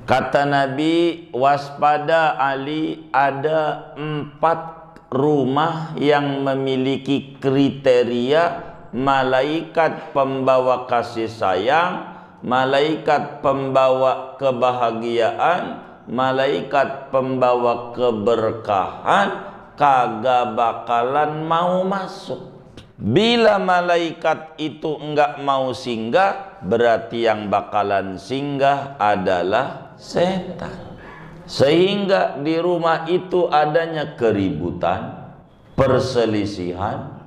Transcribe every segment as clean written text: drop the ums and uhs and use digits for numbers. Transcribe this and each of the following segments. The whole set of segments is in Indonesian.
Kata Nabi, waspada Ali, ada 4 rumah yang memiliki kriteria malaikat pembawa kasih sayang, malaikat pembawa kebahagiaan, malaikat pembawa keberkahan, kagak bakalan mau masuk. Bila malaikat itu enggak mau singgah, berarti yang bakalan singgah adalah setan. Sehingga di rumah itu adanya keributan, perselisihan,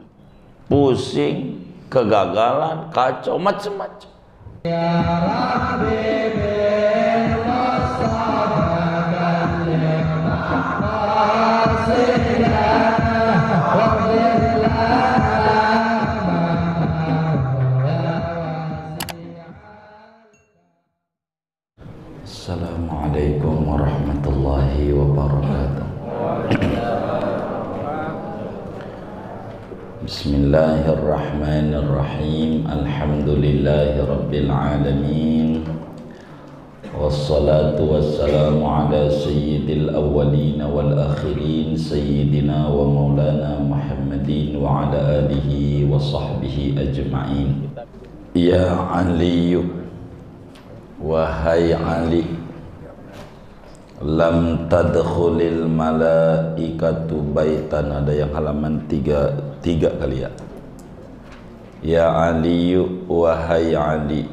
pusing, kegagalan, kacau, macam-macam. Ya Rabbi Assalamualaikum warahmatullahi wabarakatuh. Bismillahirrahmanirrahim. Alhamdulillahi rabbil alamin. Wassalatu wassalamu ala sayyidil awwalin wal akhirin, sayyidina wa maulana Muhammadin wa ala alihi wa sahbihi ajma'in. Ya Ali, wahai Ali, lam tadkhulil malaikatu baitan. Ada yang halaman 3 kali ya. Ya Ali, wahai Ali,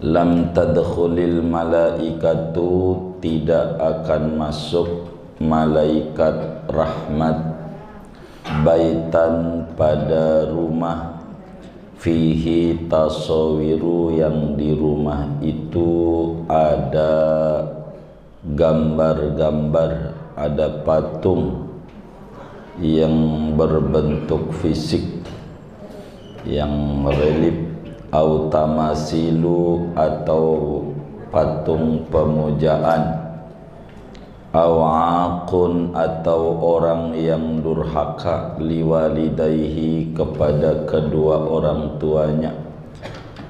lam tadkhulil malaikatu, tidak akan masuk malaikat rahmat, baitan, pada rumah, fihi tasawiru, yang di rumah itu ada gambar-gambar, ada patung yang berbentuk fisik yang relief, au tamasilu, atau patung pemujaan, au aqun, atau orang yang durhaka, liwalidayhi, kepada kedua orang tuanya,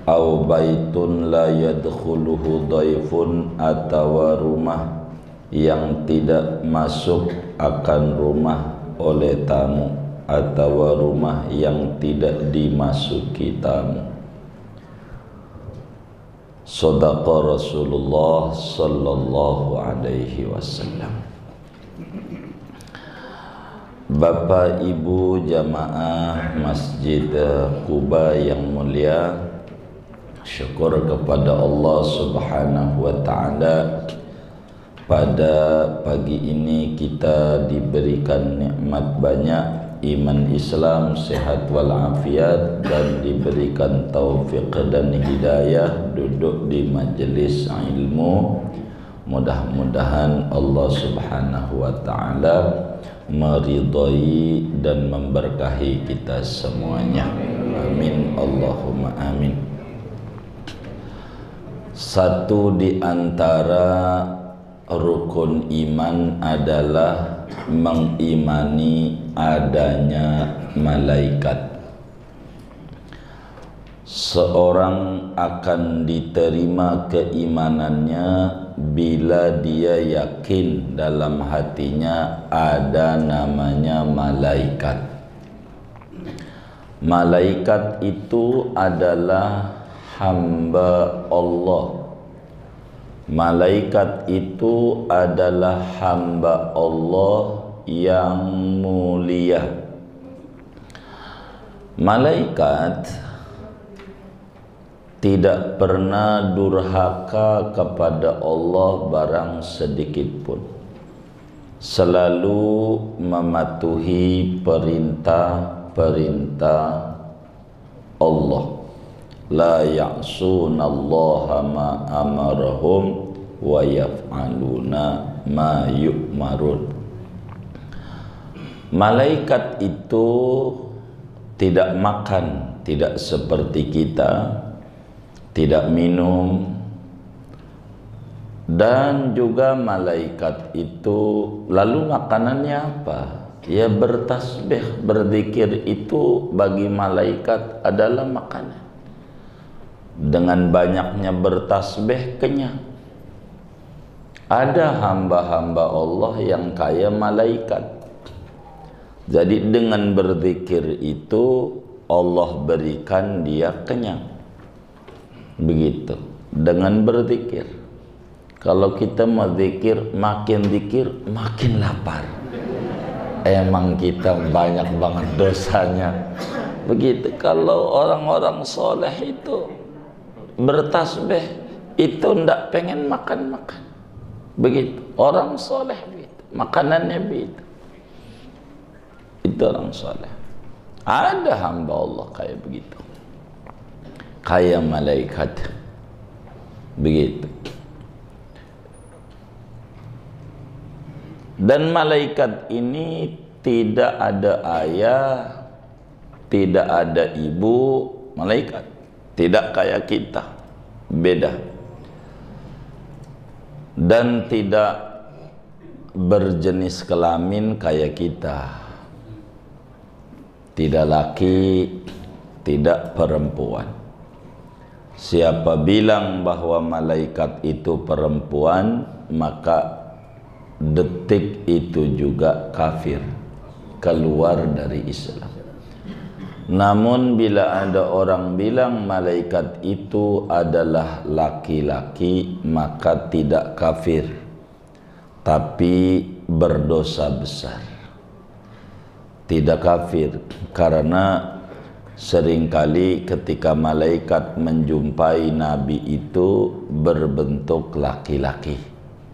au baitun la yadkhuluhu dhaifun, atau rumah yang tidak masuk akan rumah oleh tamu, atau rumah yang tidak dimasuki tamu. Shadaqa Rasulullah sallallahu alaihi wasallam. Bapak Ibu jamaah Masjid Quba yang mulia, syukur kepada Allah Subhanahu wa taala, pada pagi ini kita diberikan nikmat banyak, iman Islam, sehat walafiat, dan diberikan taufik dan hidayah duduk di majelis ilmu. Mudah-mudahan Allah Subhanahu wa taala meridhai dan memberkahi kita semuanya. Amin Allahumma amin. Satu di antara rukun iman adalah mengimani adanya malaikat. Seorang akan diterima keimanannya bila dia yakin dalam hatinya ada namanya malaikat. Malaikat itu adalah hamba Allah. Malaikat itu adalah hamba Allah yang mulia. Malaikat tidak pernah durhaka kepada Allah barang sedikit pun. Selalu mematuhi perintah-perintah Allah. La ya'sunallaha ma amarahum wa yaf'aluna ma yu'marun. Malaikat itu tidak makan, tidak seperti kita, tidak minum, dan juga malaikat itu lalu makanannya apa? Ya bertasbih, berzikir, itu bagi malaikat adalah makanan. dengan banyaknya bertasbih kenyang. Ada hamba-hamba Allah yang kaya malaikat. Jadi dengan berzikir itu Allah berikan dia kenyang. Begitu. Dengan berzikir. Kalau kita mau zikir, makin zikir makin lapar. Emang kita banyak banget dosanya. Begitu. Kalau orang-orang soleh itu bertasbih itu ndak pengen makan-makan. Begitu. Orang soleh begitu. Makanannya begitu. Itu orang soleh. Ada hamba Allah kayak begitu. Kayak malaikat. Begitu. Dan malaikat ini tidak ada ayah, tidak ada ibu, malaikat. Tidak kayak kita. Beda. Dan tidak berjenis kelamin kayak kita. Tidak laki, tidak perempuan. Siapa bilang bahwa malaikat itu perempuan, maka detik itu juga kafir, keluar dari Islam. Namun bila ada orang bilang malaikat itu adalah laki-laki, maka tidak kafir, tapi berdosa besar. Tidak kafir, karena seringkali ketika malaikat menjumpai Nabi itu berbentuk laki-laki,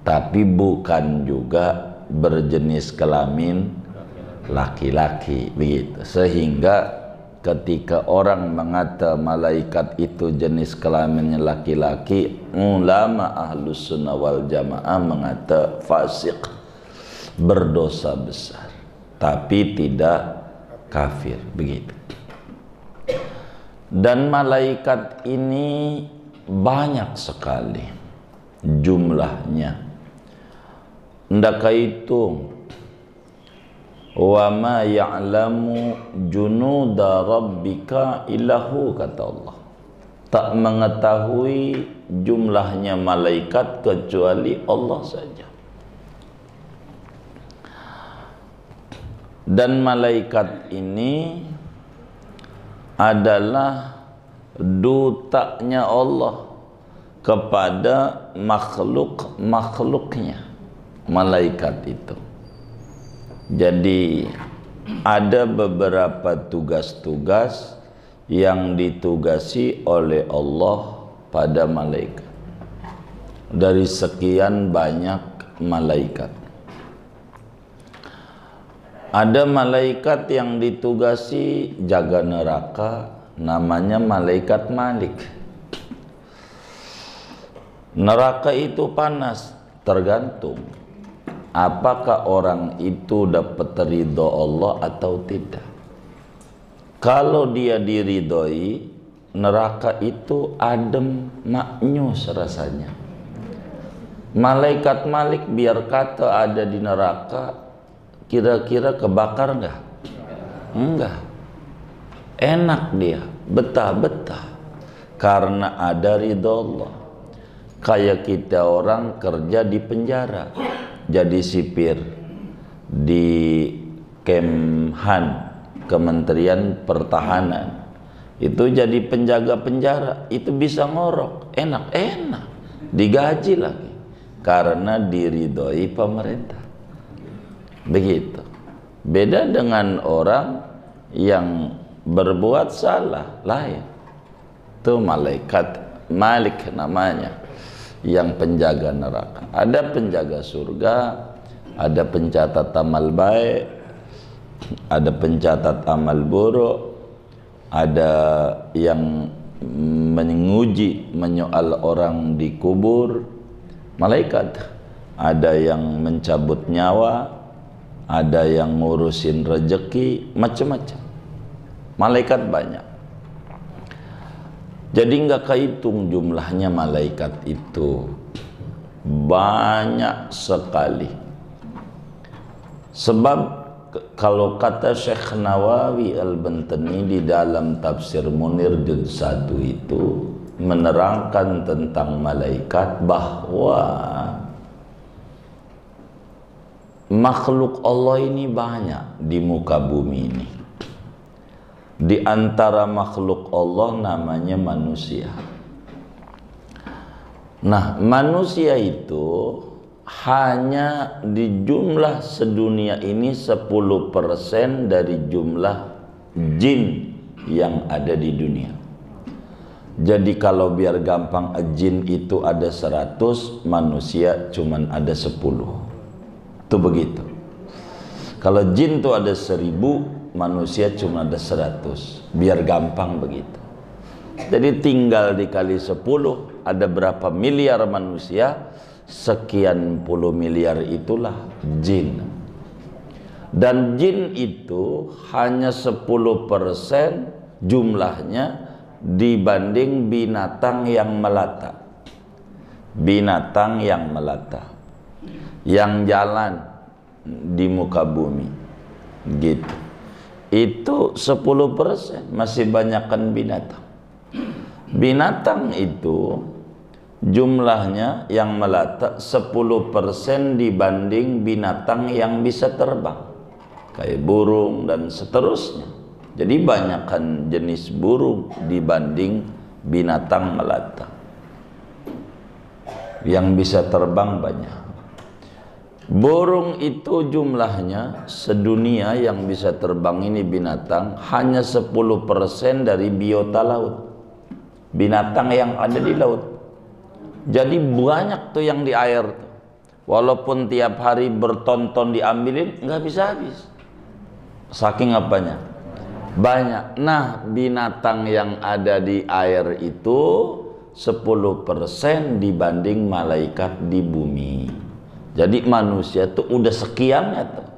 tapi bukan juga berjenis kelamin laki-laki, begitu. Sehingga ketika orang mengata malaikat itu jenis kelaminnya laki-laki, ulama Ahlus Sunnah wal Jamaah mengata fasik, berdosa besar, tapi tidak kafir, begitu. Dan malaikat ini banyak sekali jumlahnya, ndak hitung. Wa ma ya'lamu junuda rabbika illahu, kata Allah. Tak mengetahui jumlahnya malaikat kecuali Allah saja. Dan malaikat ini adalah dutanya Allah kepada makhluk-makhluknya, malaikat itu. Jadi ada beberapa tugas-tugas yang ditugasi oleh Allah pada malaikat. Dari sekian banyak malaikat, ada malaikat yang ditugasi jaga neraka, namanya malaikat Malik. Neraka itu panas, tergantung apakah orang itu dapat ridho Allah atau tidak. Kalau dia diridhoi, neraka itu adem, maknyus rasanya. Malaikat Malik biar kata ada di neraka, kira-kira kebakar enggak? Enggak. Enak dia, betah-betah, karena ada ridho Allah. Kayak kita orang kerja di penjara, jadi sipir di Kemhan, Kementerian Pertahanan, itu jadi penjaga penjara, itu bisa ngorok, enak-enak, digaji lagi, karena diridhoi pemerintah. Begitu. Beda dengan orang yang berbuat salah, lain. Itu malaikat Malik namanya, yang penjaga neraka. Ada penjaga surga, ada pencatat amal baik, ada pencatat amal buruk, ada yang menguji, menyoal orang di kubur, malaikat. Ada yang mencabut nyawa, ada yang ngurusin rezeki, macam-macam. Malaikat banyak. Jadi nggak kehitung jumlahnya malaikat itu, banyak sekali. Sebab kalau kata Syekh Nawawi Al-Bantani di dalam tafsir Munir juz 1 itu, menerangkan tentang malaikat bahwa makhluk Allah ini banyak di muka bumi ini. Di antara makhluk Allah namanya manusia. Nah, manusia itu hanya di jumlah sedunia ini 10% dari jumlah jin yang ada di dunia. Jadi kalau biar gampang, jin itu ada 100, manusia cuman ada 10. Itu begitu. Kalau jin itu ada 1000, manusia cuma ada 100. Biar gampang begitu. Jadi tinggal dikali 10, ada berapa miliar manusia, sekian puluh miliar itulah jin. Dan jin itu hanya 10% jumlahnya dibanding binatang yang melata. Binatang yang melata, yang jalan di muka bumi, gitu. Itu 10%, masih banyakkan binatang. Binatang itu jumlahnya yang melata 10% dibanding binatang yang bisa terbang, kayak burung dan seterusnya. Jadi banyakkan jenis burung dibanding binatang melata. Yang bisa terbang banyak. Burung itu jumlahnya sedunia yang bisa terbang ini binatang hanya 10% dari biota laut, binatang yang ada di laut. Jadi banyak tuh yang di air tuh. Walaupun tiap hari bertonton diambilin nggak bisa habis, saking apanya banyak. Nah, binatang yang ada di air itu 10% dibanding malaikat di bumi. Jadi manusia tuh udah sekiannya tuh,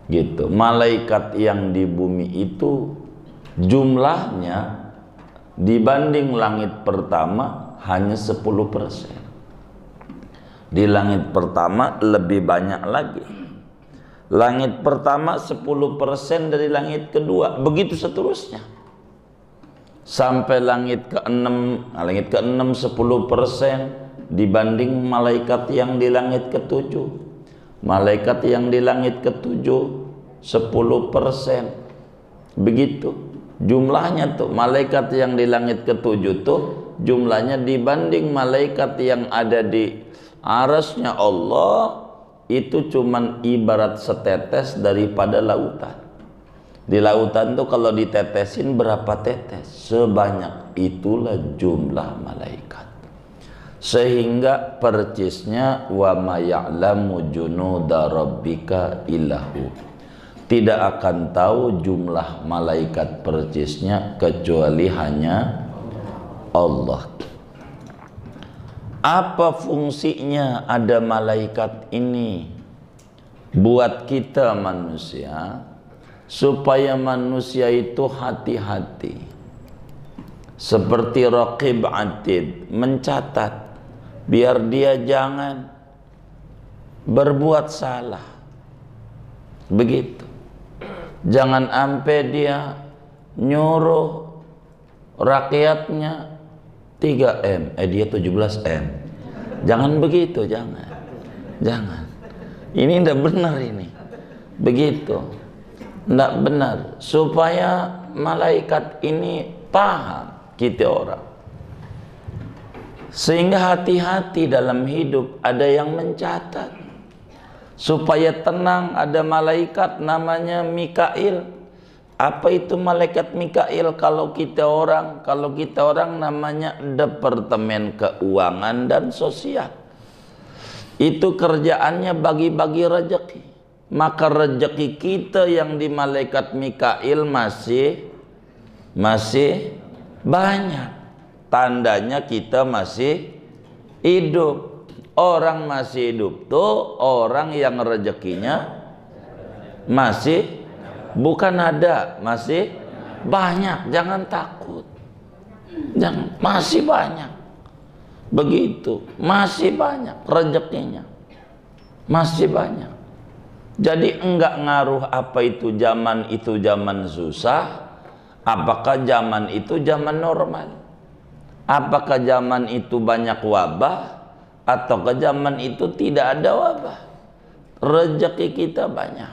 gitu. Malaikat yang di bumi itu jumlahnya dibanding langit pertama hanya 10%. Di langit pertama lebih banyak lagi. Langit pertama 10% dari langit kedua, begitu seterusnya. Sampai langit ke-6, langit ke-6 10% dibanding malaikat yang di langit ke-7. Malaikat yang di langit ke-7 10%. Begitu jumlahnya tuh. Malaikat yang di langit ke-7 tuh jumlahnya dibanding malaikat yang ada di arasnya Allah itu cuman ibarat setetes daripada lautan. Di lautan tuh kalau ditetesin berapa tetes? Sebanyak itulah jumlah malaikat. Sehingga percisnya wa ma ya'lamu junuda rabbika illahu. Tidak akan tahu jumlah malaikat percisnya kecuali hanya Allah. Apa fungsinya ada malaikat ini buat kita manusia? Supaya manusia itu hati-hati, seperti raqib atid, mencatat biar dia jangan berbuat salah. Begitu. Jangan sampai dia nyuruh rakyatnya 3M, dia 17M. Jangan begitu, jangan. Jangan. Ini tidak benar ini. Begitu. Tidak benar. Supaya malaikat ini paham kita orang. Sehingga hati-hati dalam hidup, ada yang mencatat. Supaya tenang, ada malaikat namanya Mikail. Apa itu malaikat Mikail? Kalau kita orang namanya Departemen Keuangan dan Sosial. Itu kerjaannya bagi-bagi rezeki. Maka rezeki kita yang di malaikat Mikail masih banyak. Tandanya kita masih hidup. Orang masih hidup tuh orang yang rezekinya masih bukan ada, masih banyak. Jangan takut. Jangan, masih banyak. Begitu, masih banyak rezekinya. Masih banyak. Jadi enggak ngaruh apa itu zaman susah, apakah zaman itu zaman normal. Apakah zaman itu banyak wabah ataukah zaman itu tidak ada wabah? Rezeki kita banyak.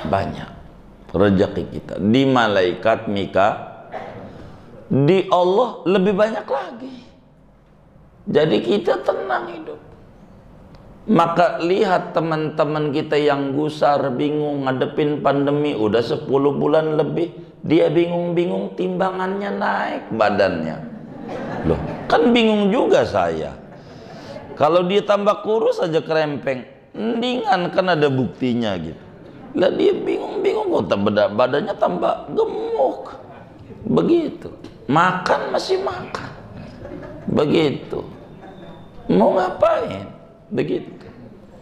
Banyak rezeki kita. Di malaikat Mika, di Allah lebih banyak lagi. Jadi kita tenang hidup. Maka lihat teman-teman kita yang gusar, bingung ngadepin pandemi, udah 10 bulan lebih, dia bingung-bingung, timbangannya naik badannya. Loh, kan bingung juga saya. Kalau dia tambah kurus aja kerempeng, mendingan kan ada buktinya gitu. Lah dia bingung-bingung kok badannya tambah gemuk. Begitu. Makan masih makan. Begitu. Mau ngapain? Begitu.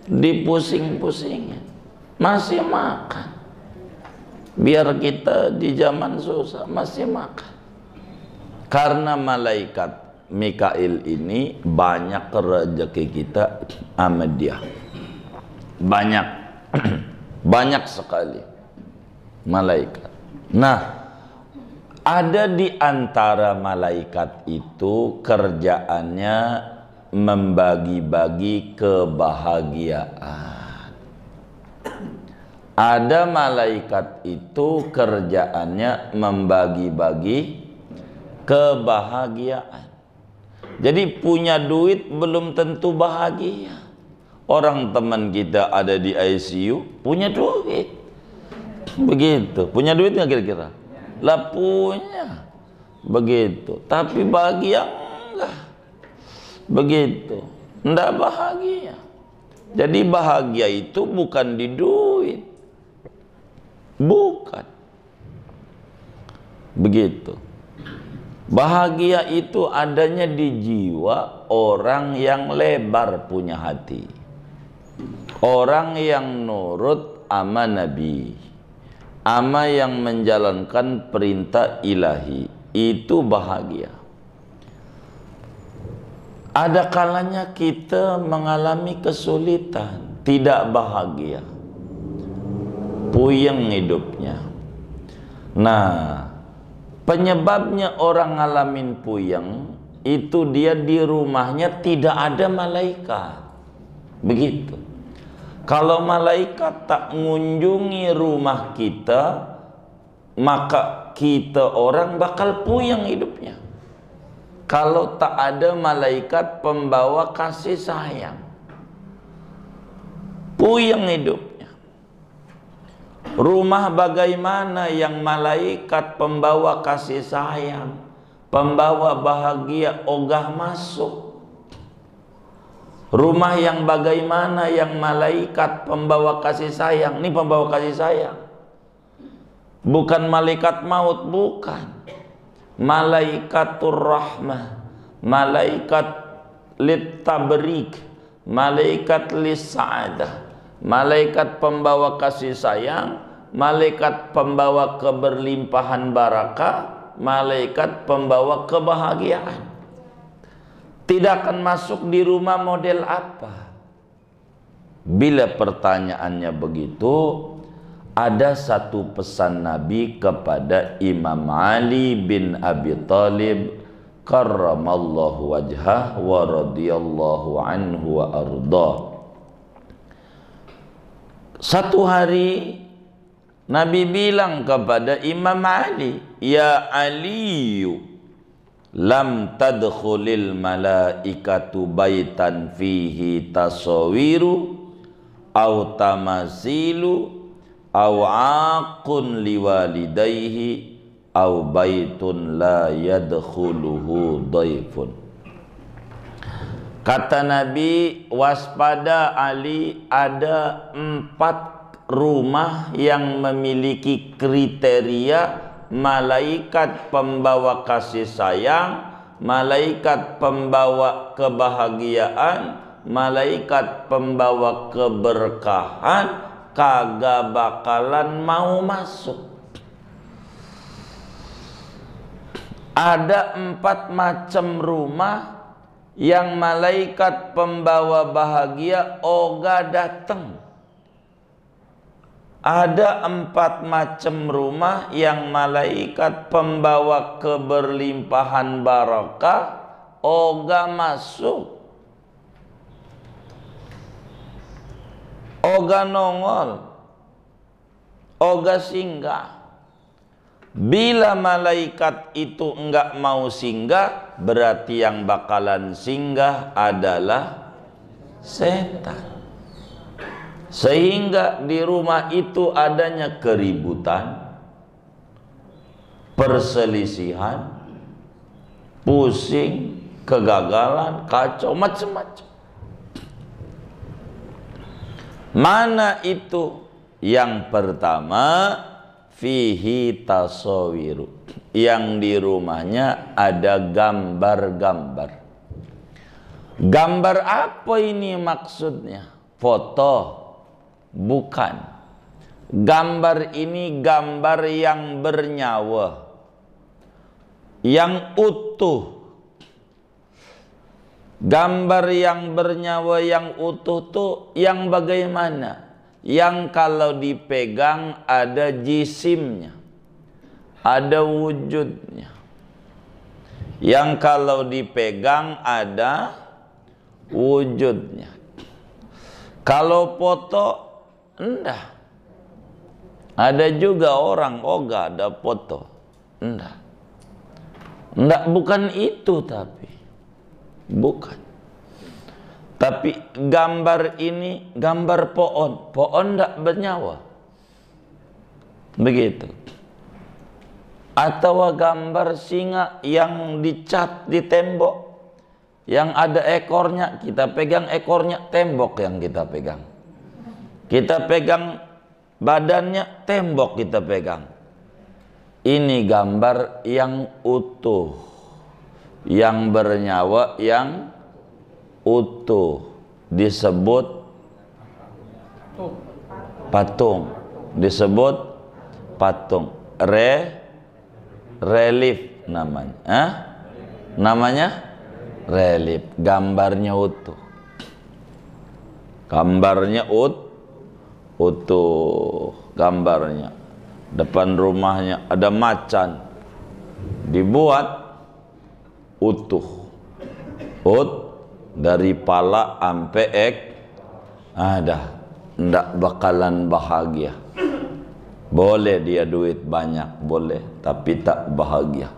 Dipusing-pusingin. Masih makan. Biar kita di zaman susah masih makan. Karena malaikat Mikail ini banyak rezeki kita sama dia. Banyak. Banyak sekali malaikat. Nah, ada di antara malaikat itu kerjaannya membagi-bagi kebahagiaan. Ada malaikat itu kerjaannya membagi-bagi kebahagiaan. Jadi punya duit belum tentu bahagia. Orang teman kita ada di ICU punya duit. Begitu. Punya duit nggak kira-kira? Lah punya. Begitu. Tapi bahagia enggak. Begitu. Enggak bahagia. Jadi bahagia itu bukan di duit. Bukan. Begitu. Bahagia itu adanya di jiwa orang yang lebar punya hati. Orang yang nurut ama Nabi, ama yang menjalankan perintah ilahi, itu bahagia. Ada kalanya kita mengalami kesulitan, tidak bahagia, puyeng hidupnya. Nah, penyebabnya orang ngalamin puyeng itu dia di rumahnya tidak ada malaikat. Begitu. Kalau malaikat tak mengunjungi rumah kita, maka kita orang bakal puyeng hidupnya. Kalau tak ada malaikat pembawa kasih sayang, puyeng hidupnya. Rumah bagaimana yang malaikat pembawa kasih sayang, pembawa bahagia, ogah masuk. Rumah yang bagaimana yang malaikat pembawa kasih sayang. Ini pembawa kasih sayang. Bukan malaikat maut, bukan. Malaikatur rahmah, malaikat litabrik, malaikat lis'adah, malaikat pembawa kasih sayang, malaikat pembawa keberlimpahan barakah, malaikat pembawa kebahagiaan. Tidak akan masuk di rumah model apa? Bila pertanyaannya begitu, ada satu pesan Nabi kepada Imam Ali bin Abi Thalib karramallahu wajhah wa radhiyallahu anhu wa ardah. Satu hari Nabi bilang kepada Imam Ali, "Ya Aliyu, lam tadkhulil malaikatu baitan fihi tasawiru au tamasilu au aqun liwalidayhi au baitun la yadkhuluhu dhaifun." Kata Nabi, waspada Ali, ada 4 rumah yang memiliki kriteria malaikat pembawa kasih sayang, malaikat pembawa kebahagiaan, malaikat pembawa keberkahan, kagak bakalan mau masuk. Ada 4 macam rumah yang malaikat pembawa bahagia ogah datang. Ada 4 macam rumah yang malaikat pembawa keberlimpahan barakah oga masuk, oga nongol, oga singgah. Bila malaikat itu enggak mau singgah, berarti yang bakalan singgah adalah setan. Sehingga di rumah itu adanya keributan, perselisihan, pusing, kegagalan, kacau, macam-macam. Mana itu? Yang pertama, fihi tasawiru, yang di rumahnya ada gambar-gambar. Gambar apa ini maksudnya? Foto? Bukan. Gambar ini gambar yang bernyawa, yang utuh. Gambar yang bernyawa, yang utuh tuh yang bagaimana? Yang kalau dipegang ada jisimnya, ada wujudnya. Yang kalau dipegang ada wujudnya. Kalau foto enggak. Ada juga orang oga ada foto. Enggak. Enggak, bukan itu tapi. Bukan. Tapi gambar ini gambar pohon. Pohon enggak bernyawa. Begitu. Atau gambar singa yang dicat di tembok, yang ada ekornya, kita pegang ekornya, tembok yang kita pegang. Kita pegang badannya, tembok kita pegang. Ini gambar yang utuh, yang bernyawa, yang utuh, disebut patung. Disebut patung. Relief namanya. Namanya relief. Gambarnya utuh. Gambarnya utuh, gambarnya. Depan rumahnya ada macan, dibuat utuh, dari pala sampai ada. Ndak bakalan bahagia. Boleh dia duit banyak, boleh, tapi tak bahagia.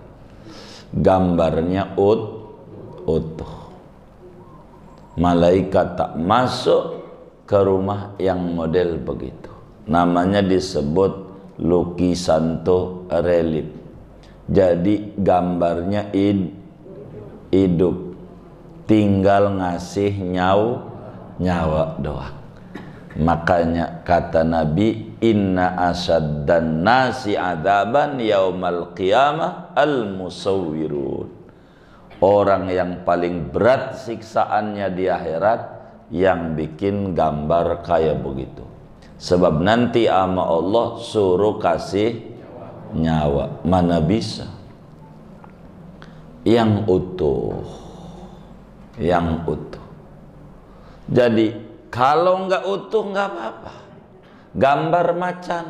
Gambarnya utuh. Malaikat tak masuk ke rumah yang model begitu. Namanya disebut lukisan tuh relief. Jadi gambarnya hidup, tinggal ngasih nyawa doang. Makanya kata Nabi, inna asaddan nasi adaban yaumal qiyamah al-musawwirun. Orang yang paling berat siksaannya di akhirat yang bikin gambar kayak begitu. Sebab nanti ama Allah suruh kasih nyawa, mana bisa. Yang utuh, yang utuh. Jadi kalau nggak utuh nggak apa-apa. Gambar macan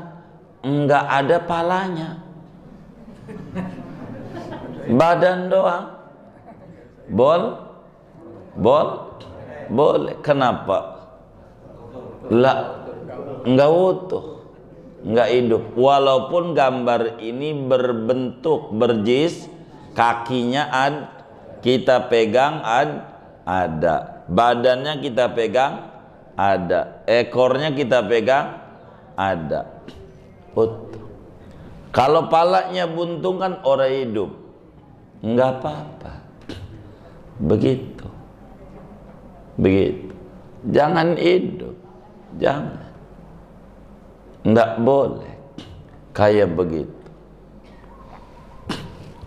nggak ada palanya, badan doang. Boleh. Kenapa? Lah, nggak utuh, nggak hidup. Walaupun gambar ini berbentuk berjis, kakinya kita pegang ada, badannya kita pegang ada, ekornya kita pegang ada, utuh. Kalau palanya buntung kan orang hidup, nggak apa-apa. Begitu. Jangan hidup, jangan. Nggak boleh kayak begitu.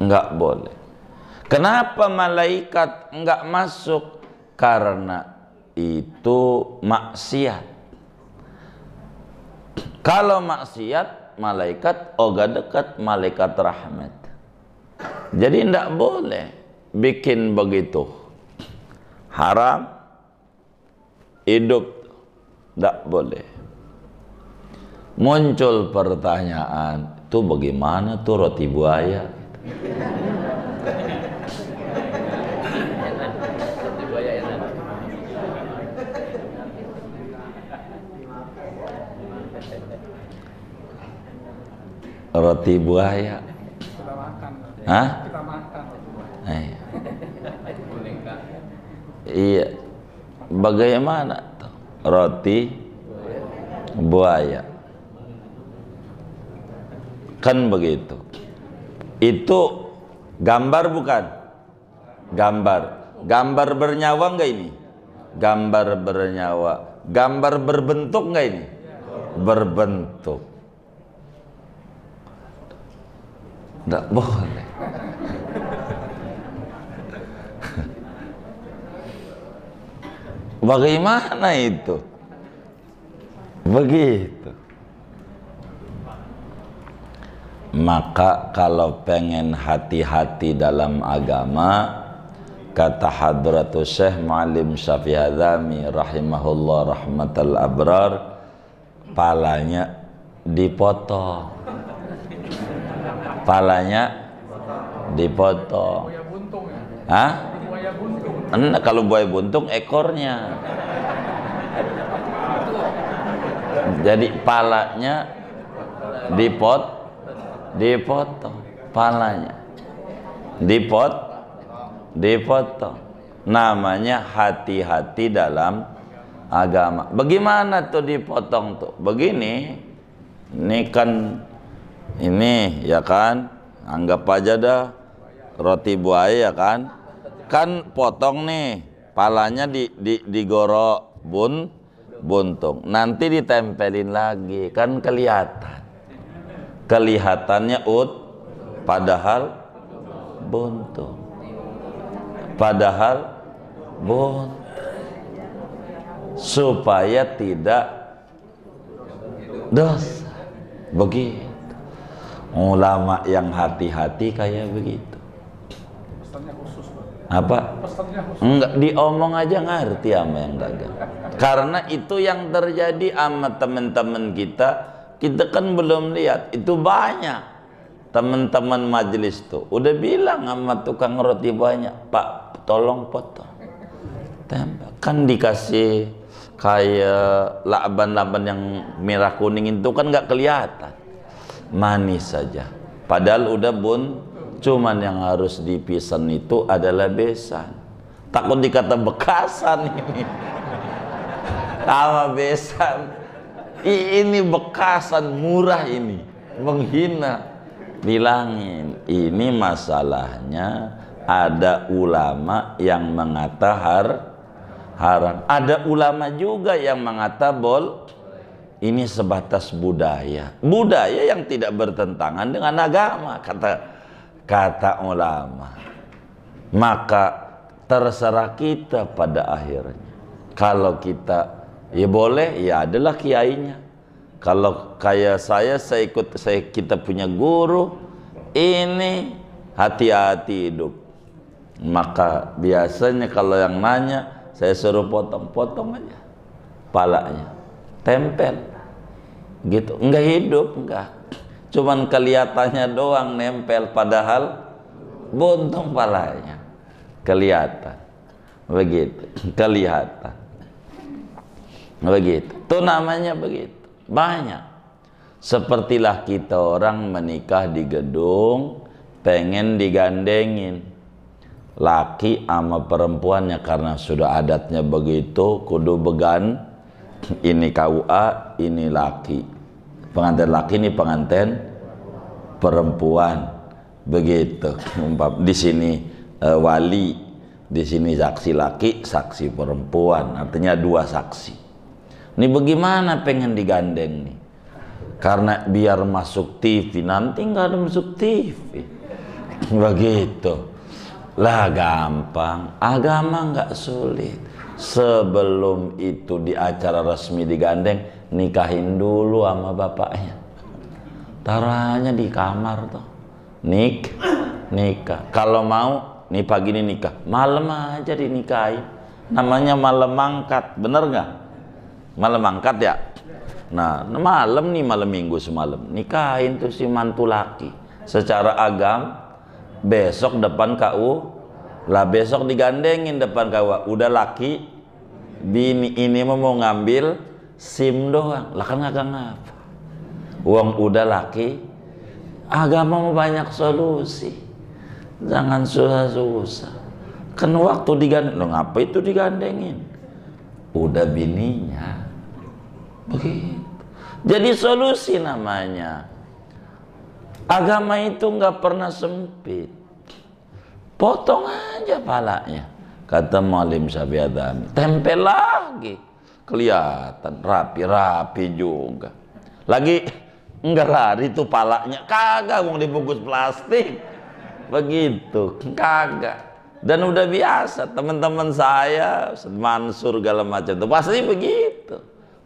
Nggak boleh. Kenapa malaikat nggak masuk? Karena itu maksiat. Kalau maksiat, malaikat oga dekat, malaikat rahmat. Jadi nggak boleh bikin begitu. Haram hidup, nggak boleh. Muncul pertanyaan, itu bagaimana tuh roti buaya? Roti buaya. Kita makan. Hah? Kita makan. Iya. Bagaimana tuh roti buaya? Kan begitu. Itu gambar bukan? Gambar. Gambar bernyawa enggak ini? Gambar bernyawa. Gambar berbentuk enggak ini? Berbentuk. Enggak boleh. Bagaimana itu? Begitu. Maka kalau pengen hati-hati dalam agama, kata Hadratus Syekh Mu'allim Syafi'i Adzami rahimahullah rahmatal abrar, palanya dipotong. Palanya dipotong. Buaya buntung ya? Hah? Buaya buntung. Enggak, kalau buaya buntung ekornya. Jadi palanya dipotong, palanya dipotong. Namanya hati-hati dalam agama. Bagaimana tuh dipotong tuh? Begini, ini kan, ini ya kan, anggap aja dah roti buaya kan, potong nih, palanya digorok buntung, nanti ditempelin lagi, kan kelihatannya padahal buntung, supaya tidak dosa. Begitu ulama yang hati-hati kayak begitu. Pesannya khusus, Pak. Apa? Pesannya khusus. Enggak, diomong aja ngerti sama yang dagang. Karena itu yang terjadi sama teman-teman kita kan belum lihat. Itu banyak teman-teman majelis tuh udah bilang sama tukang roti banyak, Pak tolong potong, tembak. Kan dikasih kayak laban-laban yang merah kuning itu kan nggak kelihatan, manis saja. Padahal udah cuman yang harus dipisan itu adalah besan. Takut dikata bekasan ini. Sama besan. Ini bekasan murah ini. Menghina. Bilangin, ini masalahnya ada ulama yang mengata haram. Ada ulama juga yang mengata ini sebatas budaya. Budaya yang tidak bertentangan dengan agama, kata ulama. Maka terserah kita pada akhirnya. Kalau kita ya boleh, ya adalah kiainya. Kalau kayak saya kita punya guru, ini hati-hati hidup. Maka biasanya kalau yang nanya, saya suruh potong aja palanya, tempel gitu, enggak hidup, enggak, cuman kelihatannya doang nempel, padahal buntung palanya, kelihatan begitu, kelihatan begitu. Itu namanya begitu. Banyak. Sepertilah kita orang menikah di gedung, pengen digandengin laki sama perempuannya, karena sudah adatnya begitu, kudu began. Ini KUA, ini laki, pengantin laki, ini pengantin perempuan, begitu. Di sini wali, di sini saksi laki, saksi perempuan, artinya dua saksi. Ini bagaimana pengen digandeng nih? Karena biar masuk TV, nanti nggak ada masuk TV. Begitu. Lah gampang, agama nggak sulit. Sebelum itu di acara resmi digandeng, nikahin dulu sama bapaknya. Taruhannya di kamar tuh. Nikah. Kalau mau, nih pagi ini nikah, malam aja dinikahin. Namanya malam mangkat, bener nggak? Malam angkat ya, Nah, malam nih, malam minggu semalam nikahin tuh si mantu laki secara agam. Besok depan KU lah, besok digandengin depan KU. Udah laki, bini ini mau ngambil SIM doang lah, kan agak ngapa. Uang udah laki, agama mau banyak solusi, jangan susah-susah. Kan waktu digandeng, lo ngapa itu digandengin? Udah bininya begitu. Jadi solusi namanya. Agama itu nggak pernah sempit. Potong aja palanya, kata Malim Syafi'adami. Tempel lagi, kelihatan rapi-rapi juga. Lagi enggak lari tuh palanya, kagak mau dibungkus plastik. Begitu, kagak. Dan udah biasa teman-teman saya, Mansur segala macam tuh pasti begitu.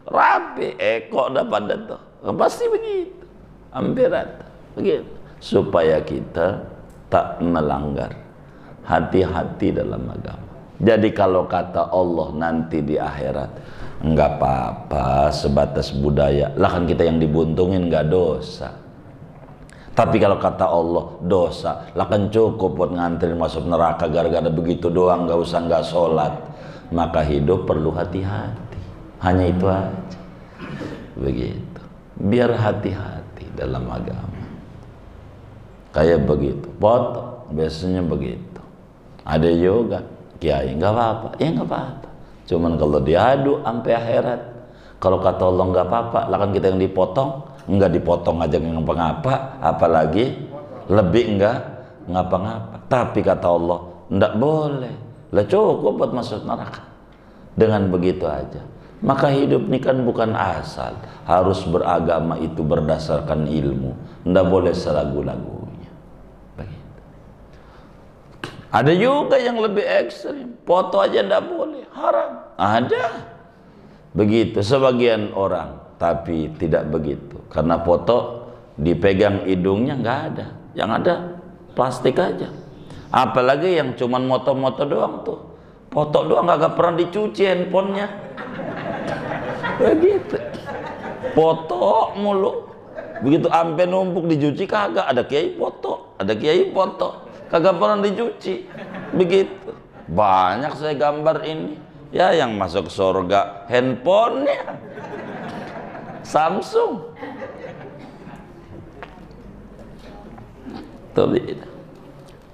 Rapi, kok udah pada tuh. Pasti begitu. Hampir rata. Begitu. Supaya kita tak melanggar. Hati-hati dalam agama. Jadi kalau kata Allah nanti di akhirat, enggak apa-apa sebatas budaya. Lah kan kita yang dibuntungin enggak dosa. Tapi kalau kata Allah dosa, lah kan cukup buat nganterin masuk neraka gara-gara begitu doang, enggak usah enggak sholat. Maka hidup perlu hati-hati. Hanya itu aja. Begitu. Biar hati-hati dalam agama. Kayak begitu. Potong biasanya begitu. Ada juga kiai nggak apa-apa, ya nggak apa-apa. Cuman kalau diadu sampai akhirat, kalau kata Allah nggak apa-apa, lah kan kita yang dipotong, nggak dipotong aja nggak ngapa-ngapa, apalagi lebih nggak ngapa-ngapa. Tapi kata Allah nggak boleh, lah cukup buat masuk neraka. Dengan begitu aja. Maka hidup ini kan bukan asal, harus beragama itu berdasarkan ilmu, nggak boleh seragu-lagu. Ada juga yang lebih ekstrim, foto aja ndak boleh, haram. Ada begitu sebagian orang, tapi tidak begitu. Karena foto dipegang hidungnya nggak ada, yang ada plastik aja. Apalagi yang cuman moto-moto doang tuh, foto doang nggak pernah dicuci handphonenya. Begitu, foto mulu. Begitu ampe numpuk dicuci kagak. Ada kiai foto, ada kiai foto. Kagak pernah dicuci. Begitu. Banyak saya gambar ini. Ya yang masuk surga handphonenya Samsung.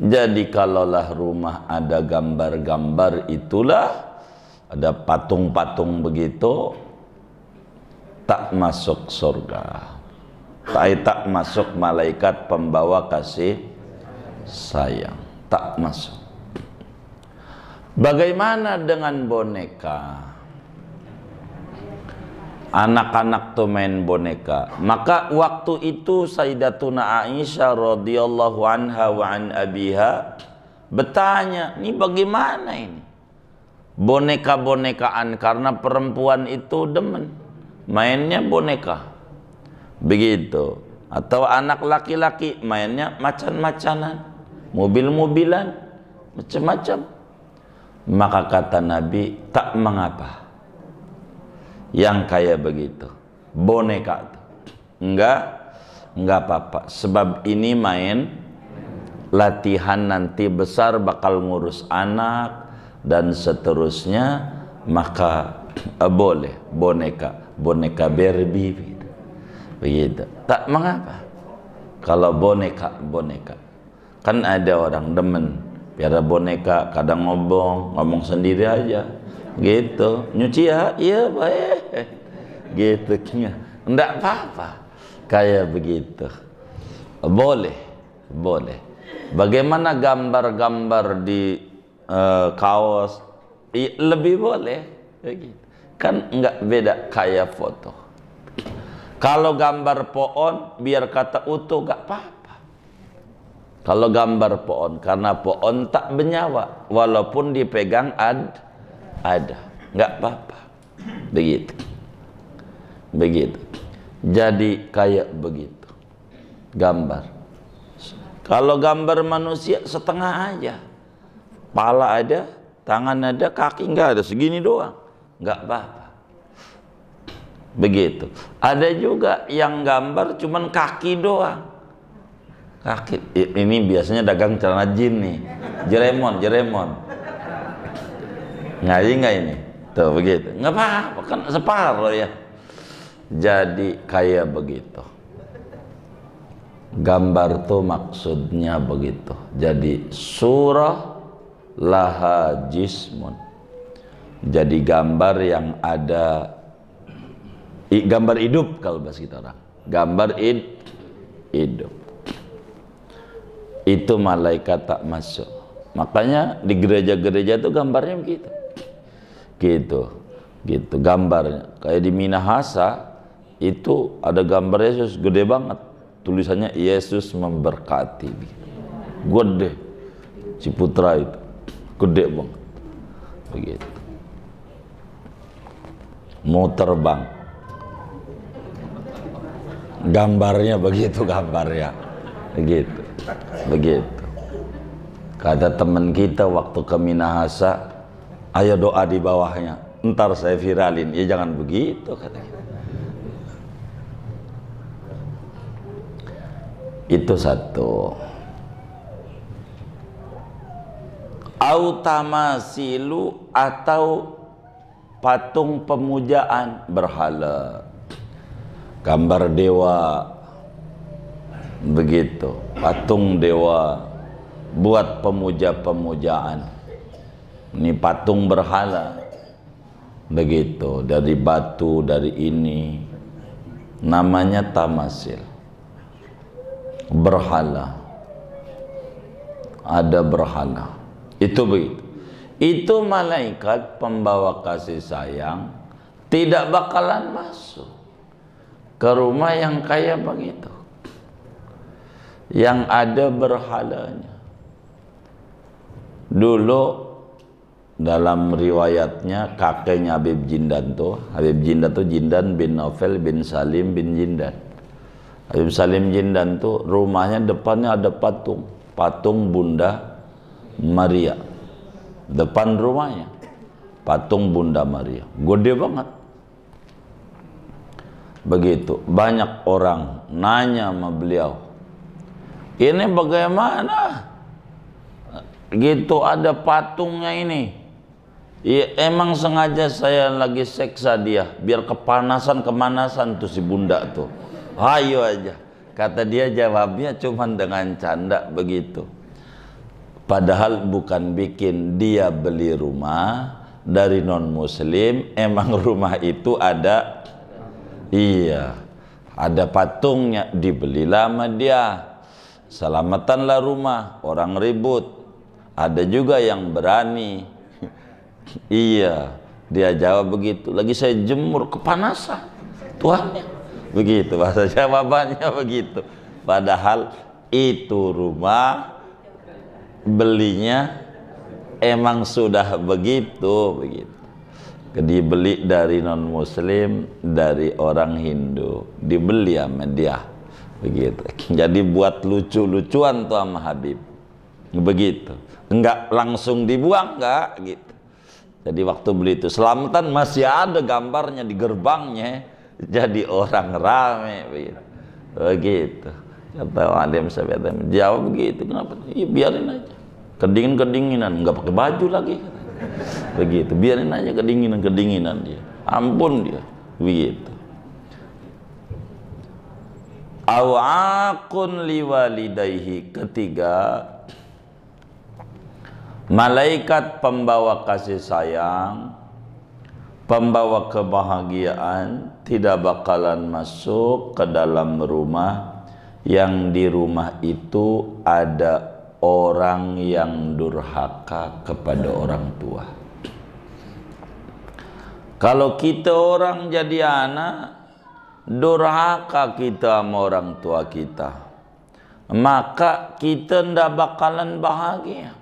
Jadi kalaulah rumah ada gambar-gambar itulah, ada patung-patung begitu, tak masuk surga. Tak masuk malaikat pembawa kasih sayang, tak masuk. Bagaimana dengan boneka? Anak-anak tuh main boneka. Maka waktu itu Sayyidatuna Aisyah radhiyallahu anha wa an abiha bertanya, ini bagaimana ini? Boneka-bonekaan, karena perempuan itu demen mainnya boneka. Begitu. Atau anak laki-laki mainnya macan-macanan, mobil-mobilan, macam-macam. Maka kata Nabi, tak mengapa yang kayak begitu, boneka enggak apa-apa, sebab ini main latihan, nanti besar bakal ngurus anak dan seterusnya. Maka boleh boneka Barbie begitu, tak mengapa. Kalau boneka kan ada orang demen piara boneka, kadang ngomong sendiri aja gitu, nyuci ya, iya baik gitu, enggak apa-apa kayak begitu, boleh. Bagaimana gambar-gambar di kaos, lebih boleh begitu. Kan enggak beda kayak foto. Kalau gambar pohon biar kata utuh gak apa-apa. Kalau gambar pohon, karena pohon tak bernyawa, walaupun dipegang ada, gak apa-apa. Begitu. Jadi kayak begitu gambar. Kalau gambar manusia setengah aja, kepala ada, tangan ada, kaki nggak ada, segini doang, nggak apa-apa. Begitu. Ada juga yang gambar cuman kaki doang. Kaki. Ini biasanya dagang celana jin nih. Jeremon. Ngaji nggak ini? Tuh begitu. Nggak apa-apa kan separuh ya. Jadi kayak begitu. Gambar tuh maksudnya begitu. Jadi surah laha jismun. Jadi gambar yang ada gambar hidup kalau bahasa kita orang. Gambar hidup. Itu malaikat tak masuk. Makanya di gereja-gereja itu gambarnya begitu. Gitu gambarnya. Kayak di Minahasa itu ada gambar Yesus gede banget. Tulisannya Yesus memberkati. Gede. Ciputra itu gede banget. Begitu. Mau terbang. Gambarnya begitu gambarnya. Begitu. Kata teman kita waktu ke Minahasa, ayo doa di bawahnya. Ntar saya viralin. Ya jangan begitu kata kita. Itu satu. Autamasilu atau patung pemujaan berhala. Gambar dewa. Begitu. Patung dewa buat pemuja-pemujaan. Ini patung berhala. Begitu, dari batu, dari ini. Namanya tamasil. Berhala. Ada berhala. Itu begitu. Itu malaikat pembawa kasih sayang tidak bakalan masuk ke rumah yang kayak begitu. Yang ada berhalanya. Dulu dalam riwayatnya kakeknya Habib Jindan tuh, Jindan bin Novel bin Salim bin Jindan. Habib Salim Jindan tuh rumahnya depannya ada patung Bunda Maria. Depan rumahnya patung Bunda Maria, gede banget. Begitu, banyak orang nanya sama beliau, ini bagaimana? Gitu ada patungnya ini. Ya, emang sengaja saya lagi seksa dia biar kemanasan tuh si bunda tuh. Ayo aja. Kata dia jawabnya cuman dengan canda begitu. Padahal bukan bikin, dia beli rumah dari non muslim, emang rumah itu ada ada patungnya, dibeli lama dia. Selamatanlah rumah, orang ribut. Ada juga yang berani. Dia jawab begitu. Lagi saya jemur kepanasan. Tuannya. Begitu bahasa jawabannya begitu. Padahal itu rumah belinya emang sudah begitu. Dibeli dari non muslim, dari orang Hindu, dibeli sama dia begitu. Jadi buat lucu-lucuan tuh sama Habib begitu, enggak langsung dibuang, enggak gitu. Jadi waktu beli itu selamatan masih ada gambarnya di gerbangnya, jadi orang rame begitu. Kata Alim Sabiatem jawab begitu, kenapa? Iya biarin aja, kedinginan nggak pakai baju lagi begitu, biarin aja kedinginan dia, ampun dia begitu. Awakun liwalidayhi, ketiga, malaikat pembawa kasih sayang, pembawa kebahagiaan tidak bakalan masuk ke dalam rumah yang di rumah itu ada orang yang durhaka kepada orang tua. Kalau kita orang jadi anak durhaka kita sama orang tua kita, maka kita ndak bakalan bahagia,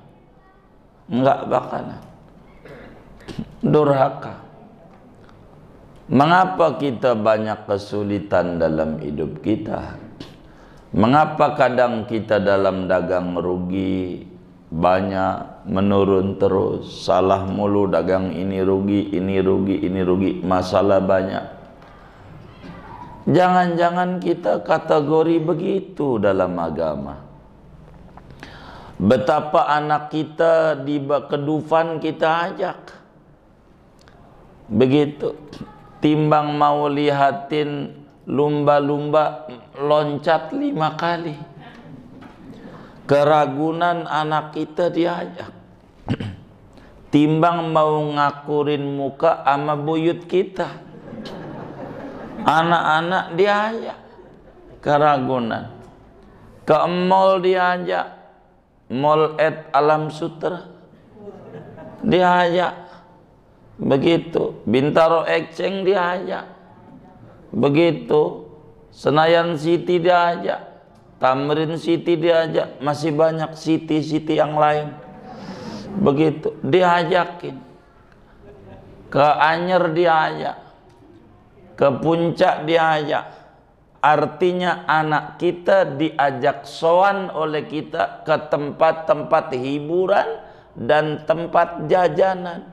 nggak bakalan. Durhaka. Mengapa kita banyak kesulitan dalam hidup kita? Mengapa kadang kita dalam dagang rugi banyak, menurun terus, salah mulu, dagang ini rugi, masalah banyak. Jangan-jangan kita kategori begitu dalam agama. Betapa anak kita di kedufan kita ajak. Begitu. Timbang mau lihatin lumba-lumba loncat 5 kali. Keragunan anak kita diajak. Timbang mau ngakurin muka sama buyut kita. Anak-anak diajak keragunan. Ke mall diajak, Mall Alam Sutra diajak. Begitu. Bintaro Exchange diajak. Begitu. Senayan City diajak, Tamrin City diajak, masih banyak city-city yang lain. Begitu. Diajakin. Ke Anyer diajak, ke Puncak diajak. Artinya anak kita diajak sowan oleh kita ke tempat-tempat hiburan dan tempat jajanan.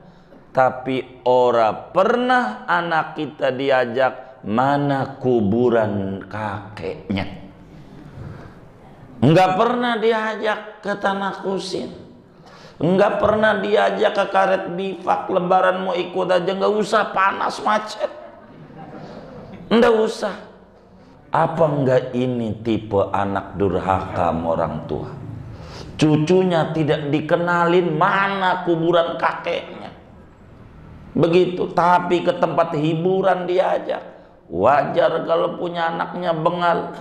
Tapi ora pernah anak kita diajak mana kuburan kakeknya. Enggak pernah diajak ke Tanah Kusir. Enggak pernah diajak ke Karet Bifak. Lebaran mau ikut aja, enggak usah, panas macet. Enggak usah. Apa enggak ini tipe anak durhaka sama orang tua? Cucunya tidak dikenalin mana kuburan kakeknya. Begitu. Tapi ke tempat hiburan diajak. Wajar kalau punya anaknya bengal.